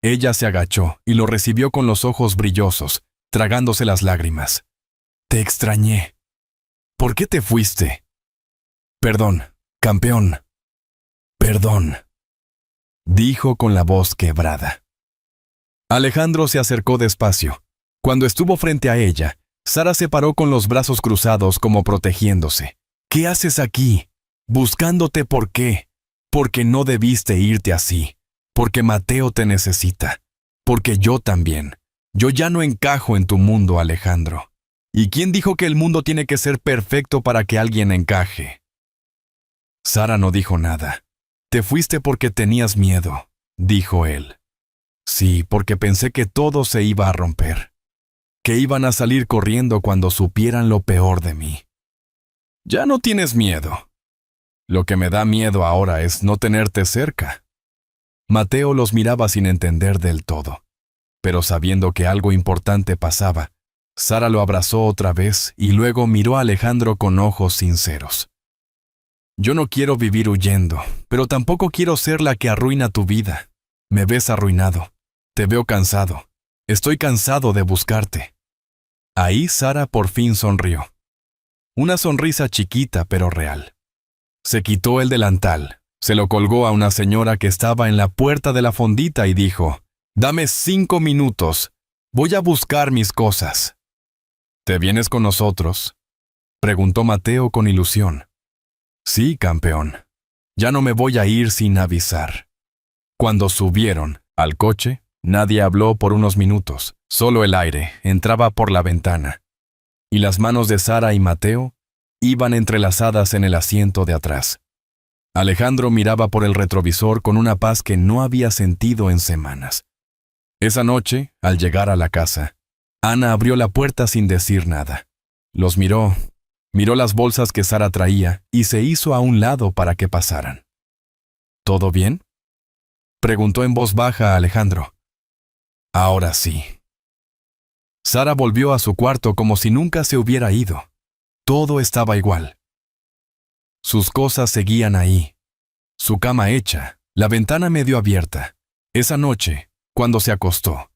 Ella se agachó y lo recibió con los ojos brillosos, tragándose las lágrimas. «Te extrañé. ¿Por qué te fuiste?». «Perdón, campeón. Perdón», dijo con la voz quebrada. Alejandro se acercó despacio. Cuando estuvo frente a ella, Sara se paró con los brazos cruzados como protegiéndose. «¿Qué haces aquí? Buscándote, ¿por qué? Porque no debiste irte así. Porque Mateo te necesita. Porque yo también. Yo ya no encajo en tu mundo, Alejandro. ¿Y quién dijo que el mundo tiene que ser perfecto para que alguien encaje?». Sara no dijo nada. «Te fuiste porque tenías miedo», dijo él. «Sí, porque pensé que todo se iba a romper. Que iban a salir corriendo cuando supieran lo peor de mí». «Ya no tienes miedo. Lo que me da miedo ahora es no tenerte cerca». Mateo los miraba sin entender del todo. Pero sabiendo que algo importante pasaba, Sara lo abrazó otra vez y luego miró a Alejandro con ojos sinceros. «Yo no quiero vivir huyendo, pero tampoco quiero ser la que arruina tu vida. Me ves arruinado. Te veo cansado. Estoy cansado de buscarte». Ahí Sara por fin sonrió. Una sonrisa chiquita pero real. Se quitó el delantal, se lo colgó a una señora que estaba en la puerta de la fondita y dijo: «Dame 5 minutos. Voy a buscar mis cosas». «¿Te vienes con nosotros?», preguntó Mateo con ilusión. «Sí, campeón. Ya no me voy a ir sin avisar». Cuando subieron al coche, nadie habló por unos minutos. Solo el aire entraba por la ventana. y las manos de Sara y Mateo iban entrelazadas en el asiento de atrás. Alejandro miraba por el retrovisor con una paz que no había sentido en semanas. Esa noche, al llegar a la casa, Ana abrió la puerta sin decir nada. Los miró las bolsas que Sara traía y se hizo a un lado para que pasaran. ¿Todo bien?, preguntó en voz baja a Alejandro. Ahora sí. Sara volvió a su cuarto como si nunca se hubiera ido. Todo estaba igual. Sus cosas seguían ahí. Su cama hecha, la ventana medio abierta. Esa noche, cuando se acostó,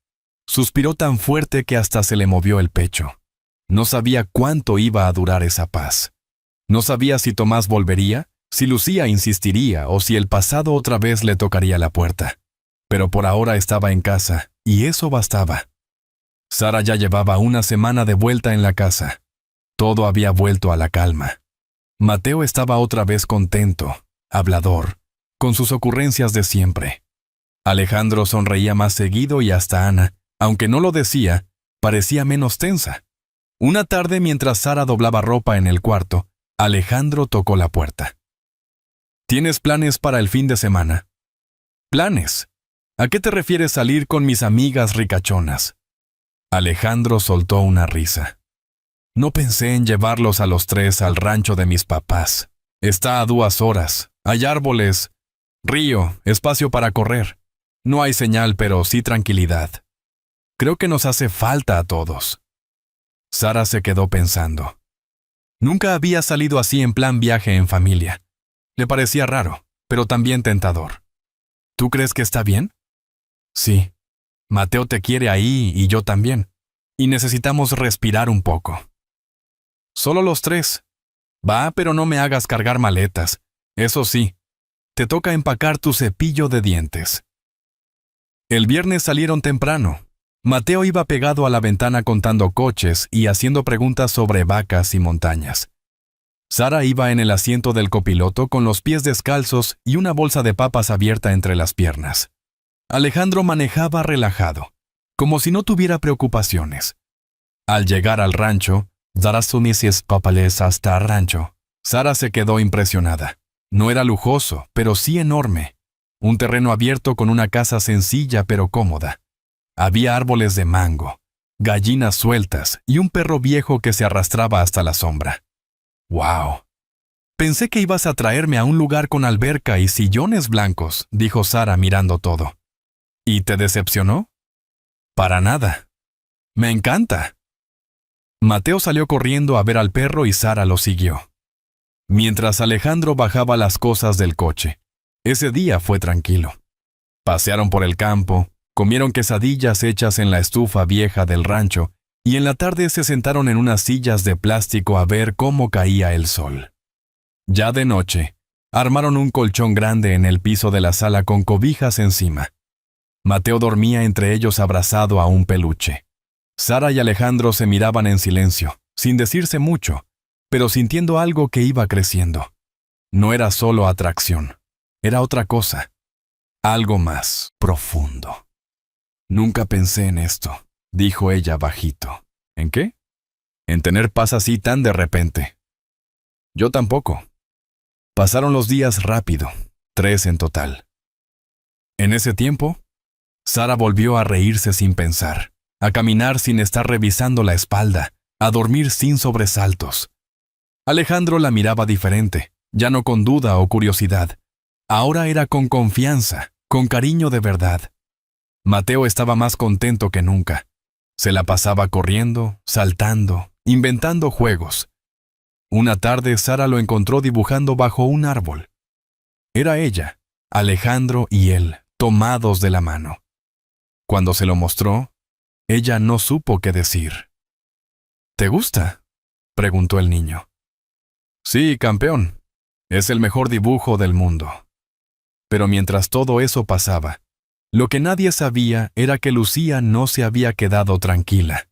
suspiró tan fuerte que hasta se le movió el pecho. No sabía cuánto iba a durar esa paz. No sabía si Tomás volvería, si Lucía insistiría o si el pasado otra vez le tocaría la puerta. Pero por ahora estaba en casa, y eso bastaba. Sara ya llevaba una semana de vuelta en la casa. Todo había vuelto a la calma. Mateo estaba otra vez contento, hablador, con sus ocurrencias de siempre. Alejandro sonreía más seguido y hasta Ana, aunque no lo decía, parecía menos tensa. Una tarde, mientras Sara doblaba ropa en el cuarto, Alejandro tocó la puerta. ¿Tienes planes para el fin de semana? ¿Planes? ¿A qué te refieres salir con mis amigas ricachonas? Alejandro soltó una risa. No pensé en llevarlos a los tres al rancho de mis papás. Está a 2 horas. Hay árboles, río, espacio para correr. No hay señal, pero sí tranquilidad. Creo que nos hace falta a todos. Sara se quedó pensando. Nunca había salido así en plan viaje en familia. Le parecía raro, pero también tentador. ¿Tú crees que está bien? Sí. Mateo te quiere ahí y yo también. Y necesitamos respirar un poco. Solo los 3. Va, pero no me hagas cargar maletas. Eso sí, te toca empacar tu cepillo de dientes. El viernes salieron temprano. Mateo iba pegado a la ventana contando coches y haciendo preguntas sobre vacas y montañas. Sara iba en el asiento del copiloto con los pies descalzos y una bolsa de papas abierta entre las piernas. Alejandro manejaba relajado, como si no tuviera preocupaciones. Al llegar al rancho, Darasumisis papales hasta rancho, Sara se quedó impresionada. No era lujoso, pero sí enorme. Un terreno abierto con una casa sencilla pero cómoda. Había árboles de mango, gallinas sueltas y un perro viejo que se arrastraba hasta la sombra. ¡Wow! Pensé que ibas a traerme a un lugar con alberca y sillones blancos, dijo Sara mirando todo. ¿Y te decepcionó? Para nada. Me encanta. Mateo salió corriendo a ver al perro y Sara lo siguió. Mientras Alejandro bajaba las cosas del coche, ese día fue tranquilo. Pasearon por el campo, comieron quesadillas hechas en la estufa vieja del rancho y en la tarde se sentaron en unas sillas de plástico a ver cómo caía el sol. Ya de noche, armaron un colchón grande en el piso de la sala con cobijas encima. Mateo dormía entre ellos abrazado a un peluche. Sara y Alejandro se miraban en silencio, sin decirse mucho, pero sintiendo algo que iba creciendo. No era solo atracción, era otra cosa, algo más profundo. Nunca pensé en esto, dijo ella bajito. ¿En qué? En tener paz así tan de repente. Yo tampoco. Pasaron los días rápido, 3 en total. En ese tiempo, Sara volvió a reírse sin pensar, a caminar sin estar revisando la espalda, a dormir sin sobresaltos. Alejandro la miraba diferente, ya no con duda o curiosidad. Ahora era con confianza, con cariño de verdad. Mateo estaba más contento que nunca. Se la pasaba corriendo, saltando, inventando juegos. Una tarde Sara lo encontró dibujando bajo un árbol. Era ella, Alejandro y él, tomados de la mano. Cuando se lo mostró, ella no supo qué decir. ¿Te gusta?, preguntó el niño. Sí, campeón. Es el mejor dibujo del mundo. Pero mientras todo eso pasaba, lo que nadie sabía era que Lucía no se había quedado tranquila.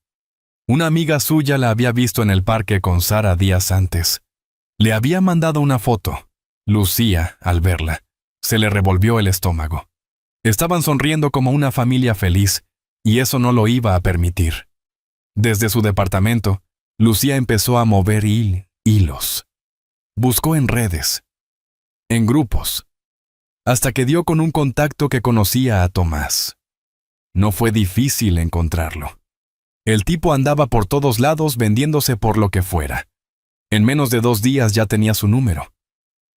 Una amiga suya la había visto en el parque con Sara días antes. Le había mandado una foto. Lucía, al verla, se le revolvió el estómago. Estaban sonriendo como una familia feliz, y eso no lo iba a permitir. Desde su departamento, Lucía empezó a mover hilos. Buscó en redes, en grupos, hasta que dio con un contacto que conocía a Tomás. No fue difícil encontrarlo. El tipo andaba por todos lados vendiéndose por lo que fuera. En menos de 2 días ya tenía su número.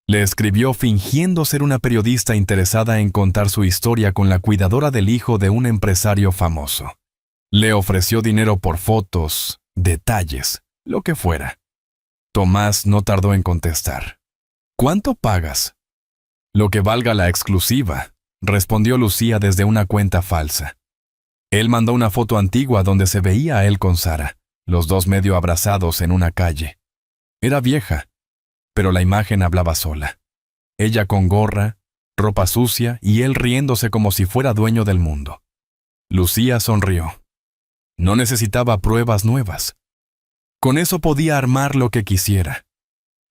Le escribió fingiendo ser una periodista interesada en contar su historia con la cuidadora del hijo de un empresario famoso. Le ofreció dinero por fotos, detalles, lo que fuera. Tomás no tardó en contestar. ¿Cuánto pagas? Lo que valga la exclusiva, respondió Lucía desde una cuenta falsa. Él mandó una foto antigua donde se veía a él con Sara, los dos medio abrazados en una calle. Era vieja, pero la imagen hablaba sola. Ella con gorra, ropa sucia y él riéndose como si fuera dueño del mundo. Lucía sonrió. No necesitaba pruebas nuevas. Con eso podía armar lo que quisiera.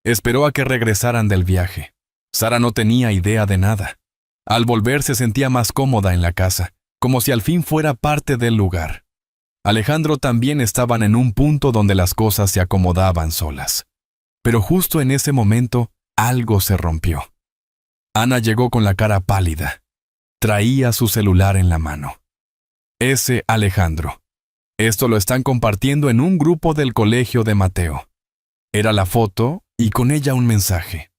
Esperó a que regresaran del viaje. Sara no tenía idea de nada. Al volver se sentía más cómoda en la casa, como si al fin fuera parte del lugar. Alejandro también estaban en un punto donde las cosas se acomodaban solas. Pero justo en ese momento, algo se rompió. Ana llegó con la cara pálida. Traía su celular en la mano. Ese Alejandro. Esto lo están compartiendo en un grupo del colegio de Mateo. Era la foto y con ella un mensaje.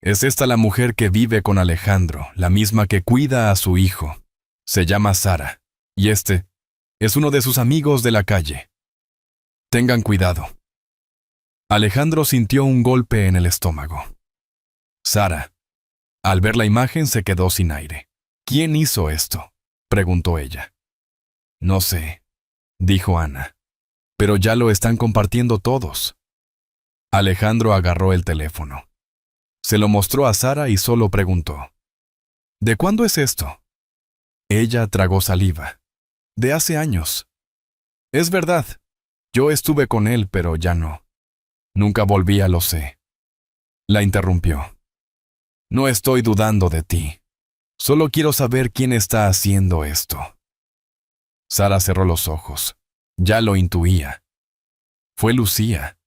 Es esta la mujer que vive con Alejandro, la misma que cuida a su hijo. Se llama Sara, y este es uno de sus amigos de la calle. Tengan cuidado. Alejandro sintió un golpe en el estómago. Sara, al ver la imagen, se quedó sin aire. ¿Quién hizo esto?, preguntó ella. No sé, dijo Ana, pero ya lo están compartiendo todos. Alejandro agarró el teléfono. Se lo mostró a Sara y solo preguntó: ¿De cuándo es esto? Ella tragó saliva. De hace años. Es verdad, yo estuve con él, pero ya no. Nunca volví a lo sé. La interrumpió. No estoy dudando de ti. Solo quiero saber quién está haciendo esto. Sara cerró los ojos. Ya lo intuía. Fue Lucía.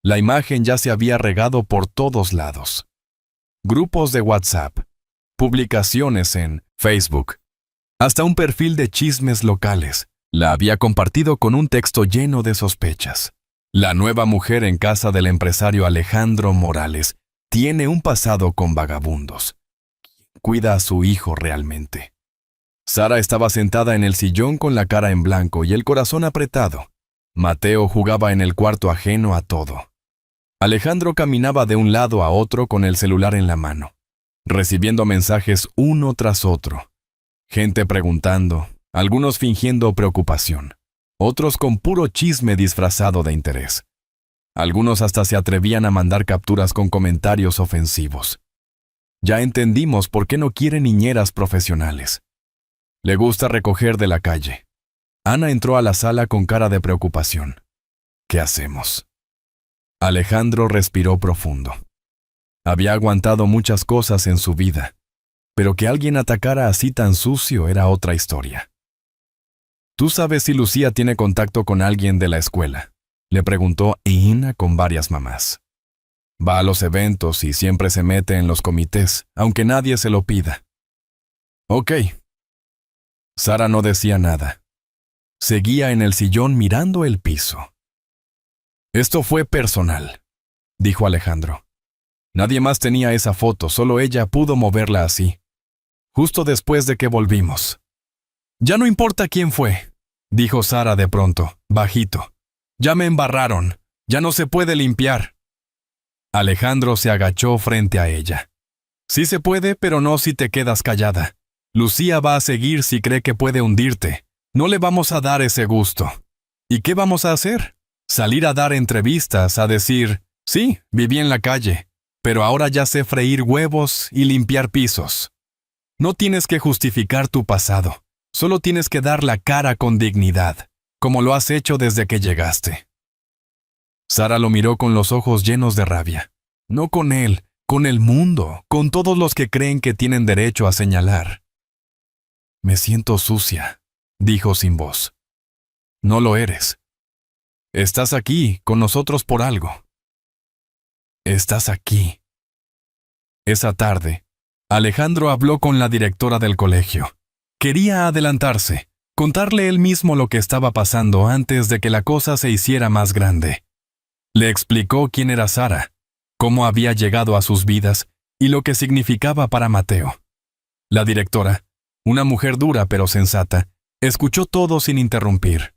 La imagen ya se había regado por todos lados. Grupos de WhatsApp, publicaciones en Facebook, hasta un perfil de chismes locales. La había compartido con un texto lleno de sospechas. La nueva mujer en casa del empresario Alejandro Morales tiene un pasado con vagabundos. Cuida a su hijo realmente. Sara estaba sentada en el sillón con la cara en blanco y el corazón apretado. Mateo jugaba en el cuarto ajeno a todo. Alejandro caminaba de un lado a otro con el celular en la mano, recibiendo mensajes uno tras otro. Gente preguntando, algunos fingiendo preocupación, otros con puro chisme disfrazado de interés. Algunos hasta se atrevían a mandar capturas con comentarios ofensivos. Ya entendimos por qué no quiere niñeras profesionales. Le gusta recoger de la calle. Ana entró a la sala con cara de preocupación. ¿Qué hacemos? Alejandro respiró profundo. Había aguantado muchas cosas en su vida, pero que alguien atacara así tan sucio era otra historia. ¿Tú sabes si Lucía tiene contacto con alguien de la escuela?, le preguntó Ina con varias mamás. Va a los eventos y siempre se mete en los comités, aunque nadie se lo pida. Ok. Sara no decía nada. Seguía en el sillón mirando el piso. Esto fue personal, dijo Alejandro. Nadie más tenía esa foto, solo ella pudo moverla así. Justo después de que volvimos. Ya no importa quién fue, dijo Sara de pronto, bajito. Ya me embarraron, ya no se puede limpiar. Alejandro se agachó frente a ella. Sí se puede, pero no si te quedas callada. Lucía va a seguir si cree que puede hundirte. No le vamos a dar ese gusto. ¿Y qué vamos a hacer? Salir a dar entrevistas, a decir, sí, viví en la calle, pero ahora ya sé freír huevos y limpiar pisos. No tienes que justificar tu pasado, solo tienes que dar la cara con dignidad, como lo has hecho desde que llegaste. Sara lo miró con los ojos llenos de rabia. No con él, con el mundo, con todos los que creen que tienen derecho a señalar. Me siento sucia, dijo sin voz. No lo eres. Estás aquí, con nosotros por algo. Estás aquí. Esa tarde, Alejandro habló con la directora del colegio. Quería adelantarse, contarle él mismo lo que estaba pasando antes de que la cosa se hiciera más grande. Le explicó quién era Sara, cómo había llegado a sus vidas y lo que significaba para Mateo. La directora, una mujer dura pero sensata, escuchó todo sin interrumpir.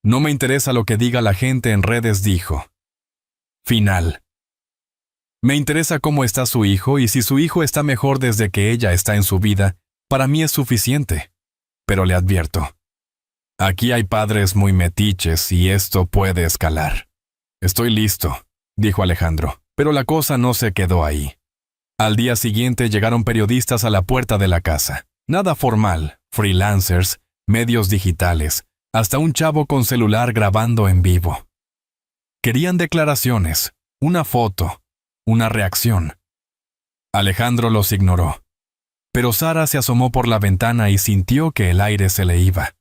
No me interesa lo que diga la gente en redes, dijo. Final. Me interesa cómo está su hijo y si su hijo está mejor desde que ella está en su vida, para mí es suficiente. Pero le advierto. Aquí hay padres muy metiches y esto puede escalar. Estoy listo, dijo Alejandro, pero la cosa no se quedó ahí. Al día siguiente llegaron periodistas a la puerta de la casa. Nada formal, freelancers, medios digitales, hasta un chavo con celular grabando en vivo. Querían declaraciones, una foto, una reacción. Alejandro los ignoró. Pero Sara se asomó por la ventana y sintió que el aire se le iba.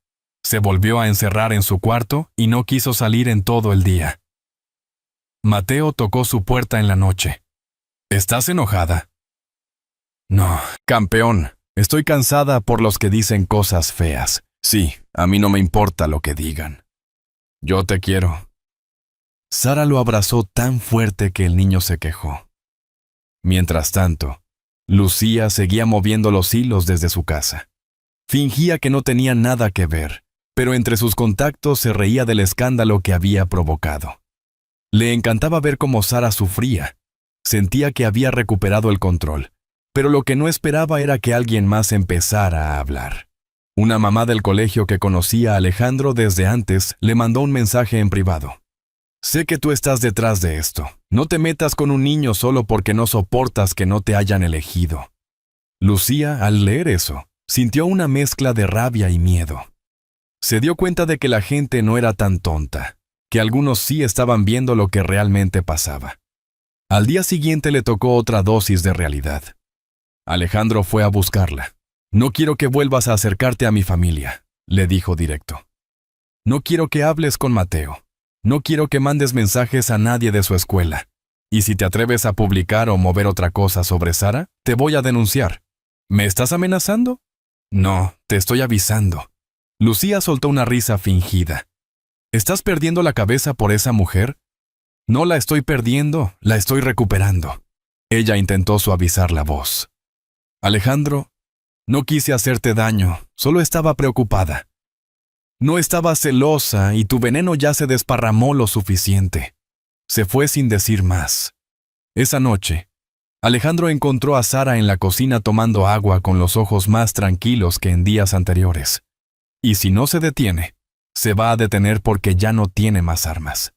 Se volvió a encerrar en su cuarto y no quiso salir en todo el día. Mateo tocó su puerta en la noche. ¿Estás enojada? No, campeón. Estoy cansada por los que dicen cosas feas. Sí, a mí no me importa lo que digan. Yo te quiero. Sara lo abrazó tan fuerte que el niño se quejó. Mientras tanto, Lucía seguía moviendo los hilos desde su casa. Fingía que no tenía nada que ver, pero entre sus contactos se reía del escándalo que había provocado. Le encantaba ver cómo Sara sufría. Sentía que había recuperado el control, pero lo que no esperaba era que alguien más empezara a hablar. Una mamá del colegio que conocía a Alejandro desde antes le mandó un mensaje en privado. Sé que tú estás detrás de esto. No te metas con un niño solo porque no soportas que no te hayan elegido. Lucía, al leer eso, sintió una mezcla de rabia y miedo. Se dio cuenta de que la gente no era tan tonta, que algunos sí estaban viendo lo que realmente pasaba. Al día siguiente le tocó otra dosis de realidad. Alejandro fue a buscarla. No quiero que vuelvas a acercarte a mi familia, le dijo directo. No quiero que hables con Mateo. No quiero que mandes mensajes a nadie de su escuela. Y si te atreves a publicar o mover otra cosa sobre Sara, te voy a denunciar. ¿Me estás amenazando? No, te estoy avisando. Lucía soltó una risa fingida. ¿Estás perdiendo la cabeza por esa mujer? No la estoy perdiendo, la estoy recuperando. Ella intentó suavizar la voz. Alejandro, no quise hacerte daño, solo estaba preocupada. No estaba celosa y tu veneno ya se desparramó lo suficiente. Se fue sin decir más. Esa noche, Alejandro encontró a Sara en la cocina tomando agua con los ojos más tranquilos que en días anteriores. Y si no se detiene, se va a detener porque ya no tiene más armas.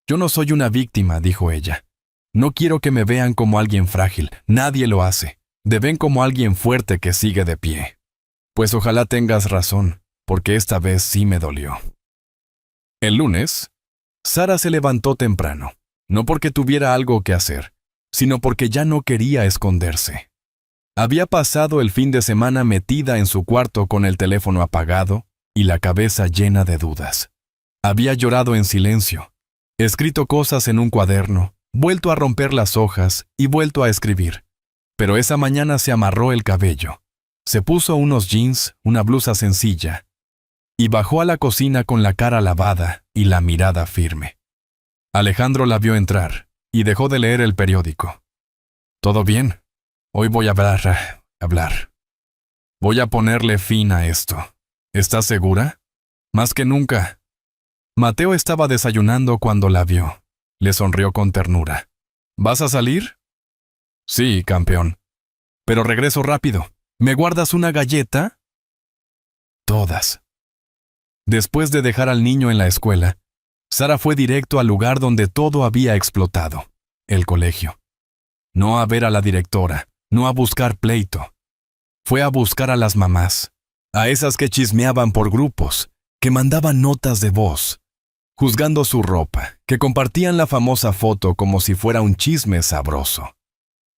Yo no soy una víctima, dijo ella. No quiero que me vean como alguien frágil, nadie lo hace. Me ven como alguien fuerte que sigue de pie. Pues ojalá tengas razón, porque esta vez sí me dolió. El lunes, Sara se levantó temprano, no porque tuviera algo que hacer, sino porque ya no quería esconderse. Había pasado el fin de semana metida en su cuarto con el teléfono apagado y la cabeza llena de dudas. Había llorado en silencio, escrito cosas en un cuaderno, vuelto a romper las hojas y vuelto a escribir. Pero esa mañana se amarró el cabello, se puso unos jeans, una blusa sencilla, y bajó a la cocina con la cara lavada y la mirada firme. Alejandro la vio entrar y dejó de leer el periódico. ¿Todo bien? Hoy voy a hablar. Voy a ponerle fin a esto. ¿Estás segura? Más que nunca. Mateo estaba desayunando cuando la vio. Le sonrió con ternura. ¿Vas a salir? Sí, campeón. Pero regreso rápido. ¿Me guardas una galleta? Todas. Después de dejar al niño en la escuela, Sara fue directo al lugar donde todo había explotado, el colegio. No a ver a la directora, no a buscar pleito. Fue a buscar a las mamás, a esas que chismeaban por grupos, que mandaban notas de voz, juzgando su ropa, que compartían la famosa foto como si fuera un chisme sabroso.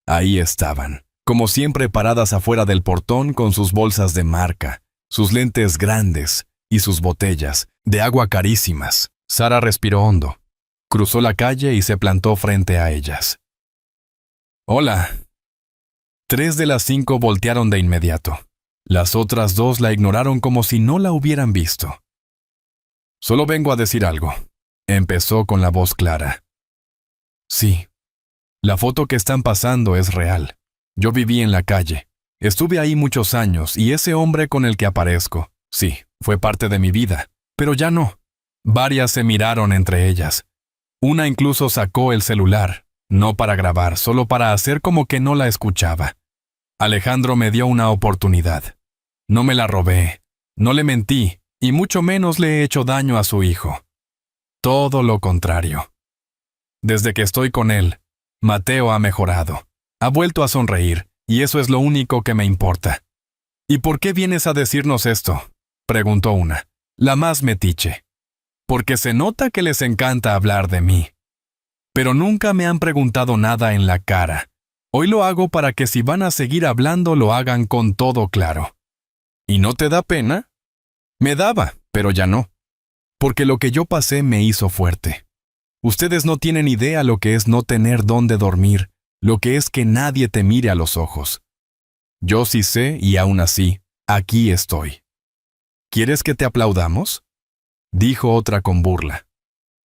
Ahí estaban, como siempre paradas afuera del portón con sus bolsas de marca, sus lentes grandes y sus botellas de agua carísimas. Sara respiró hondo, cruzó la calle y se plantó frente a ellas. «Hola». 3 de las 5 voltearon de inmediato. Las otras 2 la ignoraron como si no la hubieran visto. «Solo vengo a decir algo», empezó con la voz clara. «Sí, la foto que están pasando es real. Yo viví en la calle. Estuve ahí muchos años y ese hombre con el que aparezco, sí, fue parte de mi vida, pero ya no». Varias se miraron entre ellas. Una incluso sacó el celular, no para grabar, solo para hacer como que no la escuchaba. Alejandro me dio una oportunidad. No me la robé, no le mentí, y mucho menos le he hecho daño a su hijo. Todo lo contrario. Desde que estoy con él, Mateo ha mejorado, ha vuelto a sonreír, y eso es lo único que me importa. «¿Y por qué vienes a decirnos esto?», preguntó una, la más metiche. «Porque se nota que les encanta hablar de mí. Pero nunca me han preguntado nada en la cara. Hoy lo hago para que si van a seguir hablando lo hagan con todo claro». «¿Y no te da pena?». «Me daba, pero ya no. Porque lo que yo pasé me hizo fuerte. Ustedes no tienen idea lo que es no tener dónde dormir, lo que es que nadie te mire a los ojos. Yo sí sé y aún así, aquí estoy». «¿Quieres que te aplaudamos?», dijo otra con burla.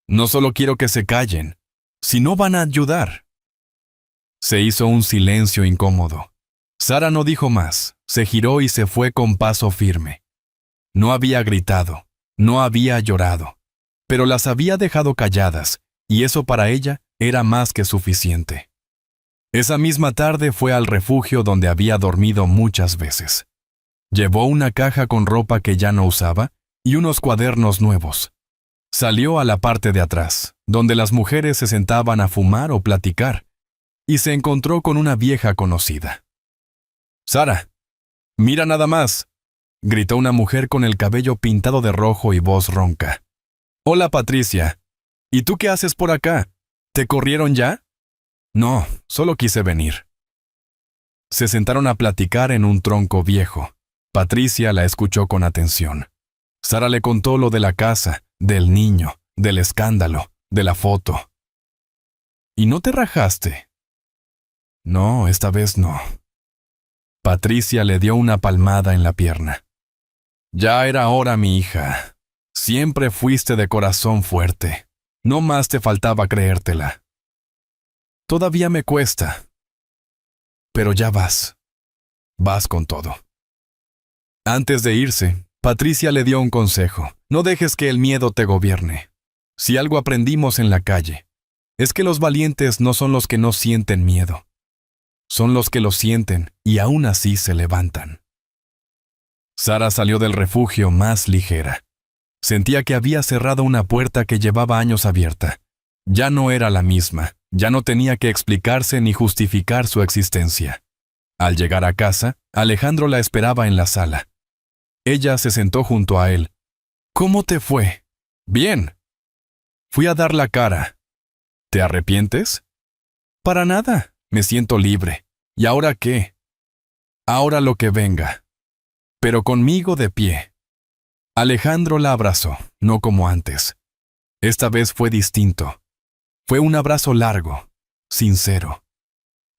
«No solo quiero que se callen, si no van a ayudar». Se hizo un silencio incómodo. Sara no dijo más, se giró y se fue con paso firme. No había gritado, no había llorado, pero las había dejado calladas, y eso para ella era más que suficiente. Esa misma tarde fue al refugio donde había dormido muchas veces. Llevó una caja con ropa que ya no usaba y unos cuadernos nuevos. Salió a la parte de atrás, donde las mujeres se sentaban a fumar o platicar, y se encontró con una vieja conocida. «Sara, mira nada más», gritó una mujer con el cabello pintado de rojo y voz ronca. «Hola, Patricia. ¿Y tú qué haces por acá? ¿Te corrieron ya?». «No, solo quise venir». Se sentaron a platicar en un tronco viejo. Patricia la escuchó con atención. Sara le contó lo de la casa, del niño, del escándalo, de la foto. «¿Y no te rajaste?». «No, esta vez no». Patricia le dio una palmada en la pierna. «Ya era hora, mi hija. Siempre fuiste de corazón fuerte. No más te faltaba creértela». «Todavía me cuesta». «Pero ya vas. Vas con todo». Antes de irse, Patricia le dio un consejo. «No dejes que el miedo te gobierne. Si algo aprendimos en la calle, es que los valientes no son los que no sienten miedo. Son los que lo sienten y aún así se levantan». Sara salió del refugio más ligera. Sentía que había cerrado una puerta que llevaba años abierta. Ya no era la misma, ya no tenía que explicarse ni justificar su existencia. Al llegar a casa, Alejandro la esperaba en la sala. Ella se sentó junto a él. «¿Cómo te fue?». «Bien. Fui a dar la cara». «¿Te arrepientes?». «Para nada. Me siento libre. ¿Y ahora qué?». «Ahora lo que venga. Pero conmigo de pie». Alejandro la abrazó, no como antes. Esta vez fue distinto. Fue un abrazo largo, sincero.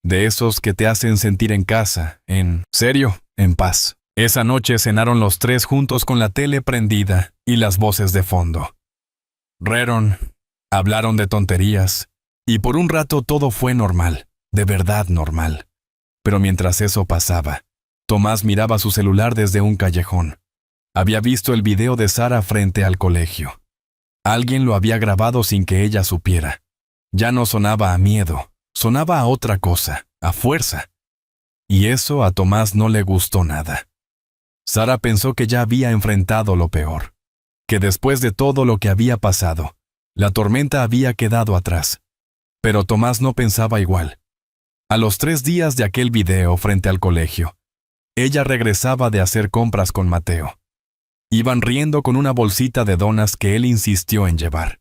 De esos que te hacen sentir en casa, en serio, en paz. Esa noche cenaron los 3 juntos con la tele prendida y las voces de fondo. Rieron, hablaron de tonterías, y por un rato todo fue normal, de verdad normal. Pero mientras eso pasaba, Tomás miraba su celular desde un callejón. Había visto el video de Sara frente al colegio. Alguien lo había grabado sin que ella supiera. Ya no sonaba a miedo, sonaba a otra cosa, a fuerza. Y eso a Tomás no le gustó nada. Sara pensó que ya había enfrentado lo peor, que después de todo lo que había pasado, la tormenta había quedado atrás. Pero Tomás no pensaba igual. A los 3 días de aquel video frente al colegio, ella regresaba de hacer compras con Mateo. Iban riendo con una bolsita de donas que él insistió en llevar.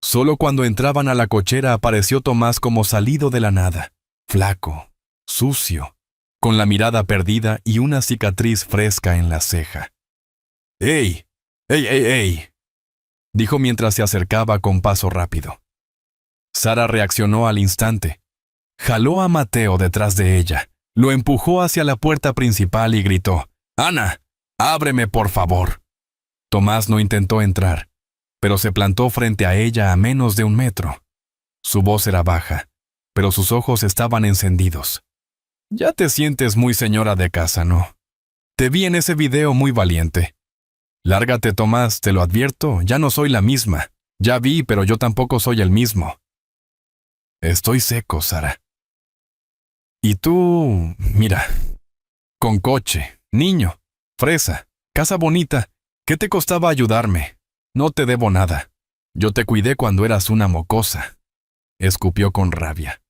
Solo cuando entraban a la cochera apareció Tomás como salido de la nada, flaco, sucio, con la mirada perdida y una cicatriz fresca en la ceja. ¡Ey! ¡Ey, ey, ey! dijo mientras se acercaba con paso rápido. Sara reaccionó al instante. Jaló a Mateo detrás de ella, lo empujó hacia la puerta principal y gritó: «Ana, ábreme, por favor». Tomás no intentó entrar, pero se plantó frente a ella a menos de 1 metro. Su voz era baja, pero sus ojos estaban encendidos. «Ya te sientes muy señora de casa, ¿no? Te vi en ese video muy valiente. Lárgate, Tomás, te lo advierto, ya no soy la misma. Ya vi, pero yo tampoco soy el mismo». «Estoy seco, Sara. Y tú, mira, con coche, niño, fresa, casa bonita, ¿qué te costaba ayudarme? No te debo nada. Yo te cuidé cuando eras una mocosa». Escupió con rabia.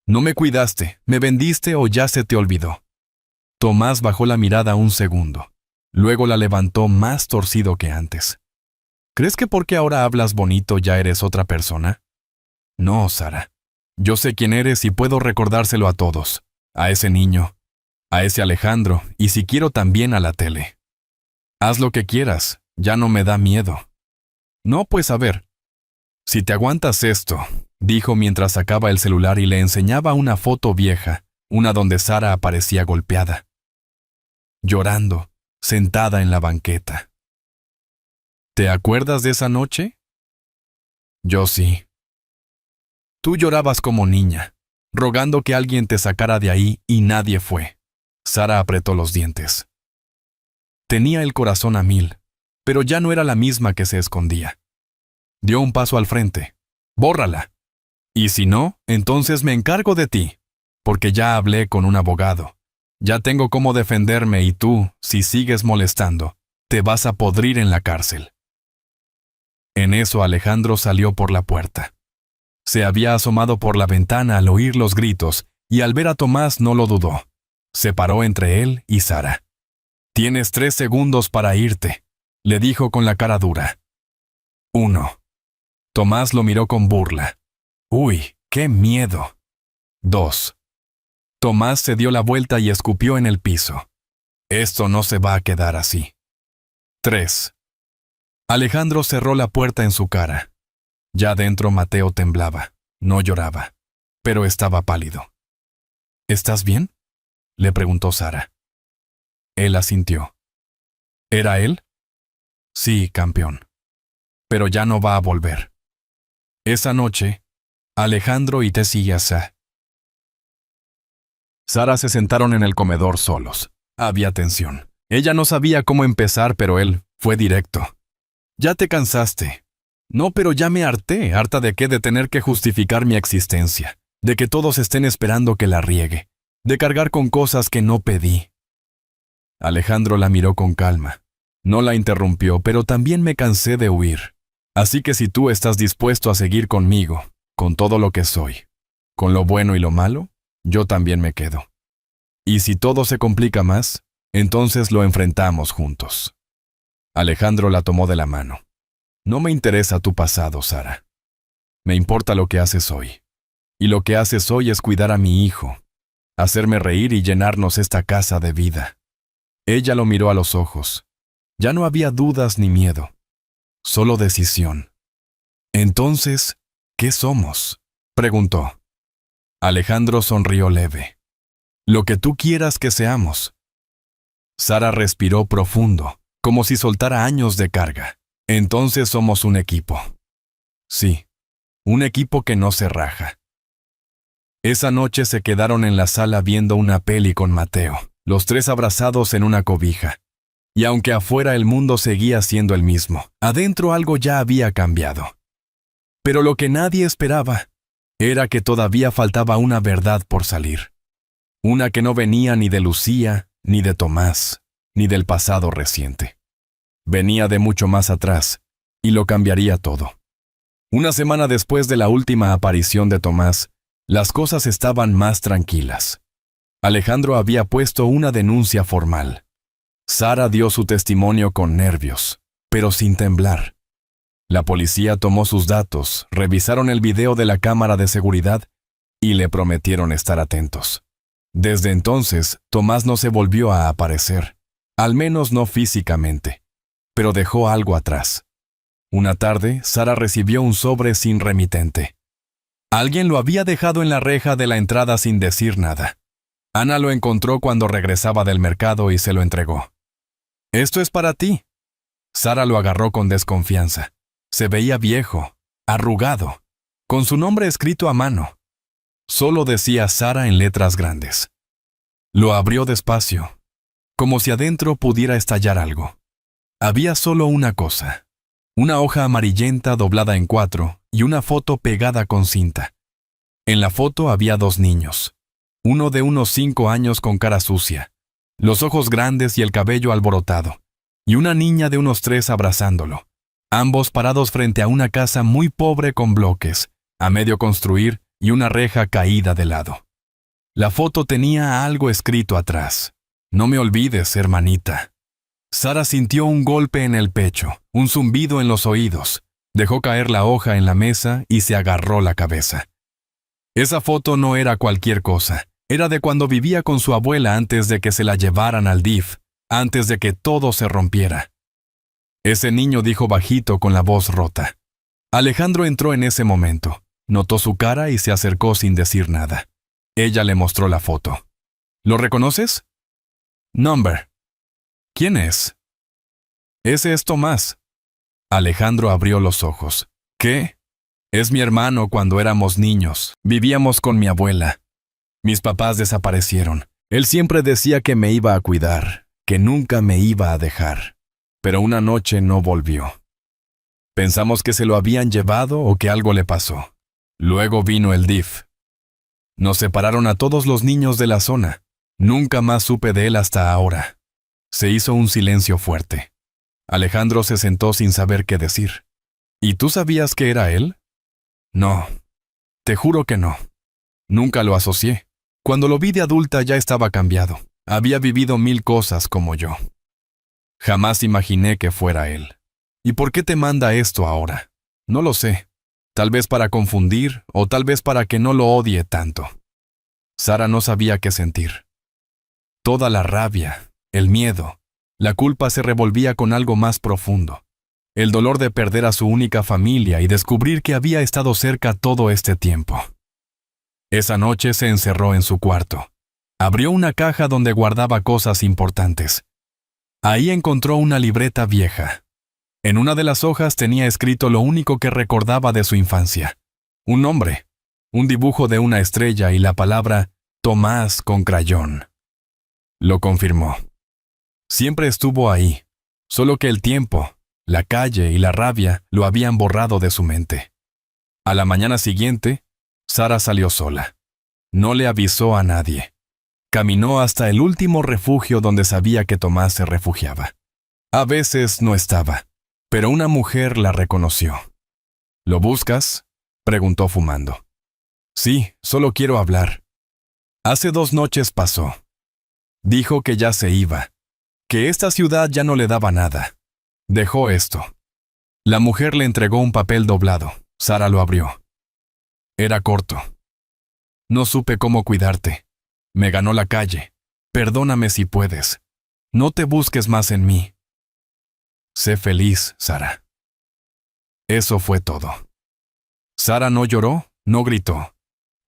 «No me cuidaste, me vendiste o ya se te olvidó». Tomás bajó la mirada 1 segundo. Luego la levantó más torcido que antes. «¿Crees que porque ahora hablas bonito ya eres otra persona?» «No, Sara. Yo sé quién eres y puedo recordárselo a todos. A ese niño, a ese Alejandro y si quiero también a la tele. Haz lo que quieras, ya no me da miedo». «No, pues a ver. Si te aguantas esto», dijo mientras sacaba el celular y le enseñaba una foto vieja, una donde Sara aparecía golpeada, llorando, sentada en la banqueta. «¿Te acuerdas de esa noche?» «Yo sí. Tú llorabas como niña, rogando que alguien te sacara de ahí y nadie fue». Sara apretó los dientes. Tenía el corazón a 1000, pero ya no era la misma que se escondía. Dio un paso al frente. «Bórrala. Y si no, entonces me encargo de ti, porque ya hablé con un abogado. Ya tengo cómo defenderme y tú, si sigues molestando, te vas a podrir en la cárcel». En eso Alejandro salió por la puerta. Se había asomado por la ventana al oír los gritos y al ver a Tomás no lo dudó. Se paró entre él y Sara. «Tienes 3 segundos para irte», le dijo con la cara dura. 1. Tomás lo miró con burla. «Uy, qué miedo». 2. Tomás se dio la vuelta y escupió en el piso. «Esto no se va a quedar así». 3. Alejandro cerró la puerta en su cara. Ya dentro Mateo temblaba, no lloraba, pero estaba pálido. «¿Estás bien?», le preguntó Sara. Él asintió. «¿Era él?». «Sí, campeón. Pero ya no va a volver». Esa noche, Alejandro y Tessiasa. Sara se sentaron en el comedor solos. Había tensión. Ella no sabía cómo empezar, pero él fue directo. «Ya te cansaste». «No, pero ya me harté, harta de qué, de tener que justificar mi existencia, de que todos estén esperando que la riegue, de cargar con cosas que no pedí». Alejandro la miró con calma. No la interrumpió, pero también me cansé de huir. Así que si tú estás dispuesto a seguir conmigo, con todo lo que soy, con lo bueno y lo malo, yo también me quedo. Y si todo se complica más, entonces lo enfrentamos juntos. Alejandro la tomó de la mano. «No me interesa tu pasado, Sara. Me importa lo que haces hoy. Y lo que haces hoy es cuidar a mi hijo, hacerme reír y llenarnos esta casa de vida». Ella lo miró a los ojos. Ya no había dudas ni miedo, solo decisión. «Entonces, ¿qué somos?», preguntó. Alejandro sonrió leve. «Lo que tú quieras que seamos». Sara respiró profundo, como si soltara años de carga. «Entonces somos un equipo». «Sí, un equipo que no se raja». Esa noche se quedaron en la sala viendo una peli con Mateo, los 3 abrazados en una cobija. Y aunque afuera el mundo seguía siendo el mismo, adentro algo ya había cambiado. Pero lo que nadie esperaba era que todavía faltaba una verdad por salir. Una que no venía ni de Lucía, ni de Tomás, ni del pasado reciente. Venía de mucho más atrás, y lo cambiaría todo. Una semana después de la última aparición de Tomás, las cosas estaban más tranquilas. Alejandro había puesto una denuncia formal. Sara dio su testimonio con nervios, pero sin temblar. La policía tomó sus datos, revisaron el video de la cámara de seguridad y le prometieron estar atentos. Desde entonces, Tomás no se volvió a aparecer, al menos no físicamente, pero dejó algo atrás. Una tarde, Sara recibió un sobre sin remitente. Alguien lo había dejado en la reja de la entrada sin decir nada. Ana lo encontró cuando regresaba del mercado y se lo entregó. «Esto es para ti». Sara lo agarró con desconfianza. Se veía viejo, arrugado, con su nombre escrito a mano. Solo decía Sara en letras grandes. Lo abrió despacio, como si adentro pudiera estallar algo. Había solo una cosa: una hoja amarillenta doblada en 4 y una foto pegada con cinta. En la foto había 2 niños, uno de unos 5 años con cara sucia, los ojos grandes y el cabello alborotado, y una niña de unos 3 abrazándolo, ambos parados frente a una casa muy pobre con bloques, a medio construir y una reja caída de lado. La foto tenía algo escrito atrás: «No me olvides, hermanita». Sara sintió un golpe en el pecho, un zumbido en los oídos. Dejó caer la hoja en la mesa y se agarró la cabeza. Esa foto no era cualquier cosa. Era de cuando vivía con su abuela antes de que se la llevaran al DIF, antes de que todo se rompiera. Ese niño dijo bajito con la voz rota. Alejandro entró en ese momento. Notó su cara y se acercó sin decir nada. Ella le mostró la foto. «¿Lo reconoces?» «Number». «¿Quién es?» «Ese es Tomás». Alejandro abrió los ojos. «¿Qué?» «Es mi hermano cuando éramos niños. Vivíamos con mi abuela. Mis papás desaparecieron. Él siempre decía que me iba a cuidar, que nunca me iba a dejar. Pero una noche no volvió. Pensamos que se lo habían llevado o que algo le pasó. Luego vino el DIF. Nos separaron a todos los niños de la zona. Nunca más supe de él hasta ahora». Se hizo un silencio fuerte. Alejandro se sentó sin saber qué decir. «¿Y tú sabías que era él?» «No, te juro que no. Nunca lo asocié. Cuando lo vi de adulta ya estaba cambiado. Había vivido 1000 cosas como yo. Jamás imaginé que fuera él. ¿Y por qué te manda esto ahora? No lo sé. Tal vez para confundir o tal vez para que no lo odie tanto». Sara no sabía qué sentir. Toda la rabia, el miedo, la culpa se revolvía con algo más profundo. El dolor de perder a su única familia y descubrir que había estado cerca todo este tiempo. Esa noche se encerró en su cuarto. Abrió una caja donde guardaba cosas importantes. Ahí encontró una libreta vieja. En una de las hojas tenía escrito lo único que recordaba de su infancia: un nombre, un dibujo de una estrella y la palabra Tomás con crayón. Lo confirmó. Siempre estuvo ahí, solo que el tiempo, la calle y la rabia lo habían borrado de su mente. A la mañana siguiente, Sara salió sola. No le avisó a nadie. Caminó hasta el último refugio donde sabía que Tomás se refugiaba. A veces no estaba, pero una mujer la reconoció. «¿Lo buscas?», preguntó fumando. «Sí, solo quiero hablar». Hace 2 noches pasó. Dijo que ya se iba, que esta ciudad ya no le daba nada. Dejó esto. La mujer le entregó un papel doblado. Sara lo abrió. Era corto. «No supe cómo cuidarte. Me ganó la calle. Perdóname si puedes. No te busques más en mí. Sé feliz, Sara». Eso fue todo. Sara no lloró, no gritó.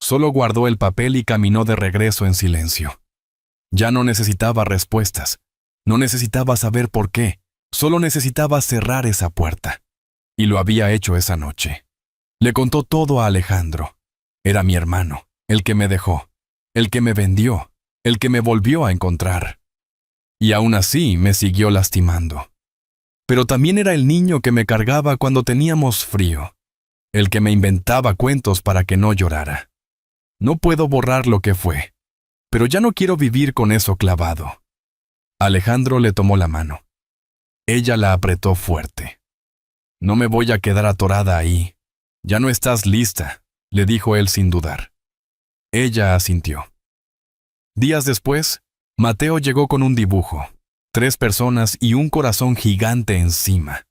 Solo guardó el papel y caminó de regreso en silencio. Ya no necesitaba respuestas. No necesitaba saber por qué. Solo necesitaba cerrar esa puerta. Y lo había hecho esa noche. Le contó todo a Alejandro. Era mi hermano, el que me dejó, el que me vendió, el que me volvió a encontrar. Y aún así me siguió lastimando. Pero también era el niño que me cargaba cuando teníamos frío, el que me inventaba cuentos para que no llorara. No puedo borrar lo que fue, pero ya no quiero vivir con eso clavado. Alejandro le tomó la mano. Ella la apretó fuerte. «No me voy a quedar atorada ahí. Ya no estás lista», le dijo él sin dudar. Ella asintió. Días después, Mateo llegó con un dibujo, 3 personas y un corazón gigante encima.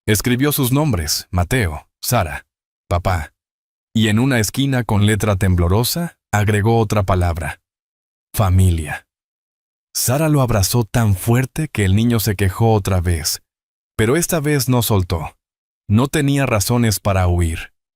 Escribió sus nombres: Mateo, Sara, papá, y en una esquina con letra temblorosa agregó otra palabra: familia. Sara lo abrazó tan fuerte que el niño se quejó otra vez, pero esta vez no soltó. No tenía razones para huir.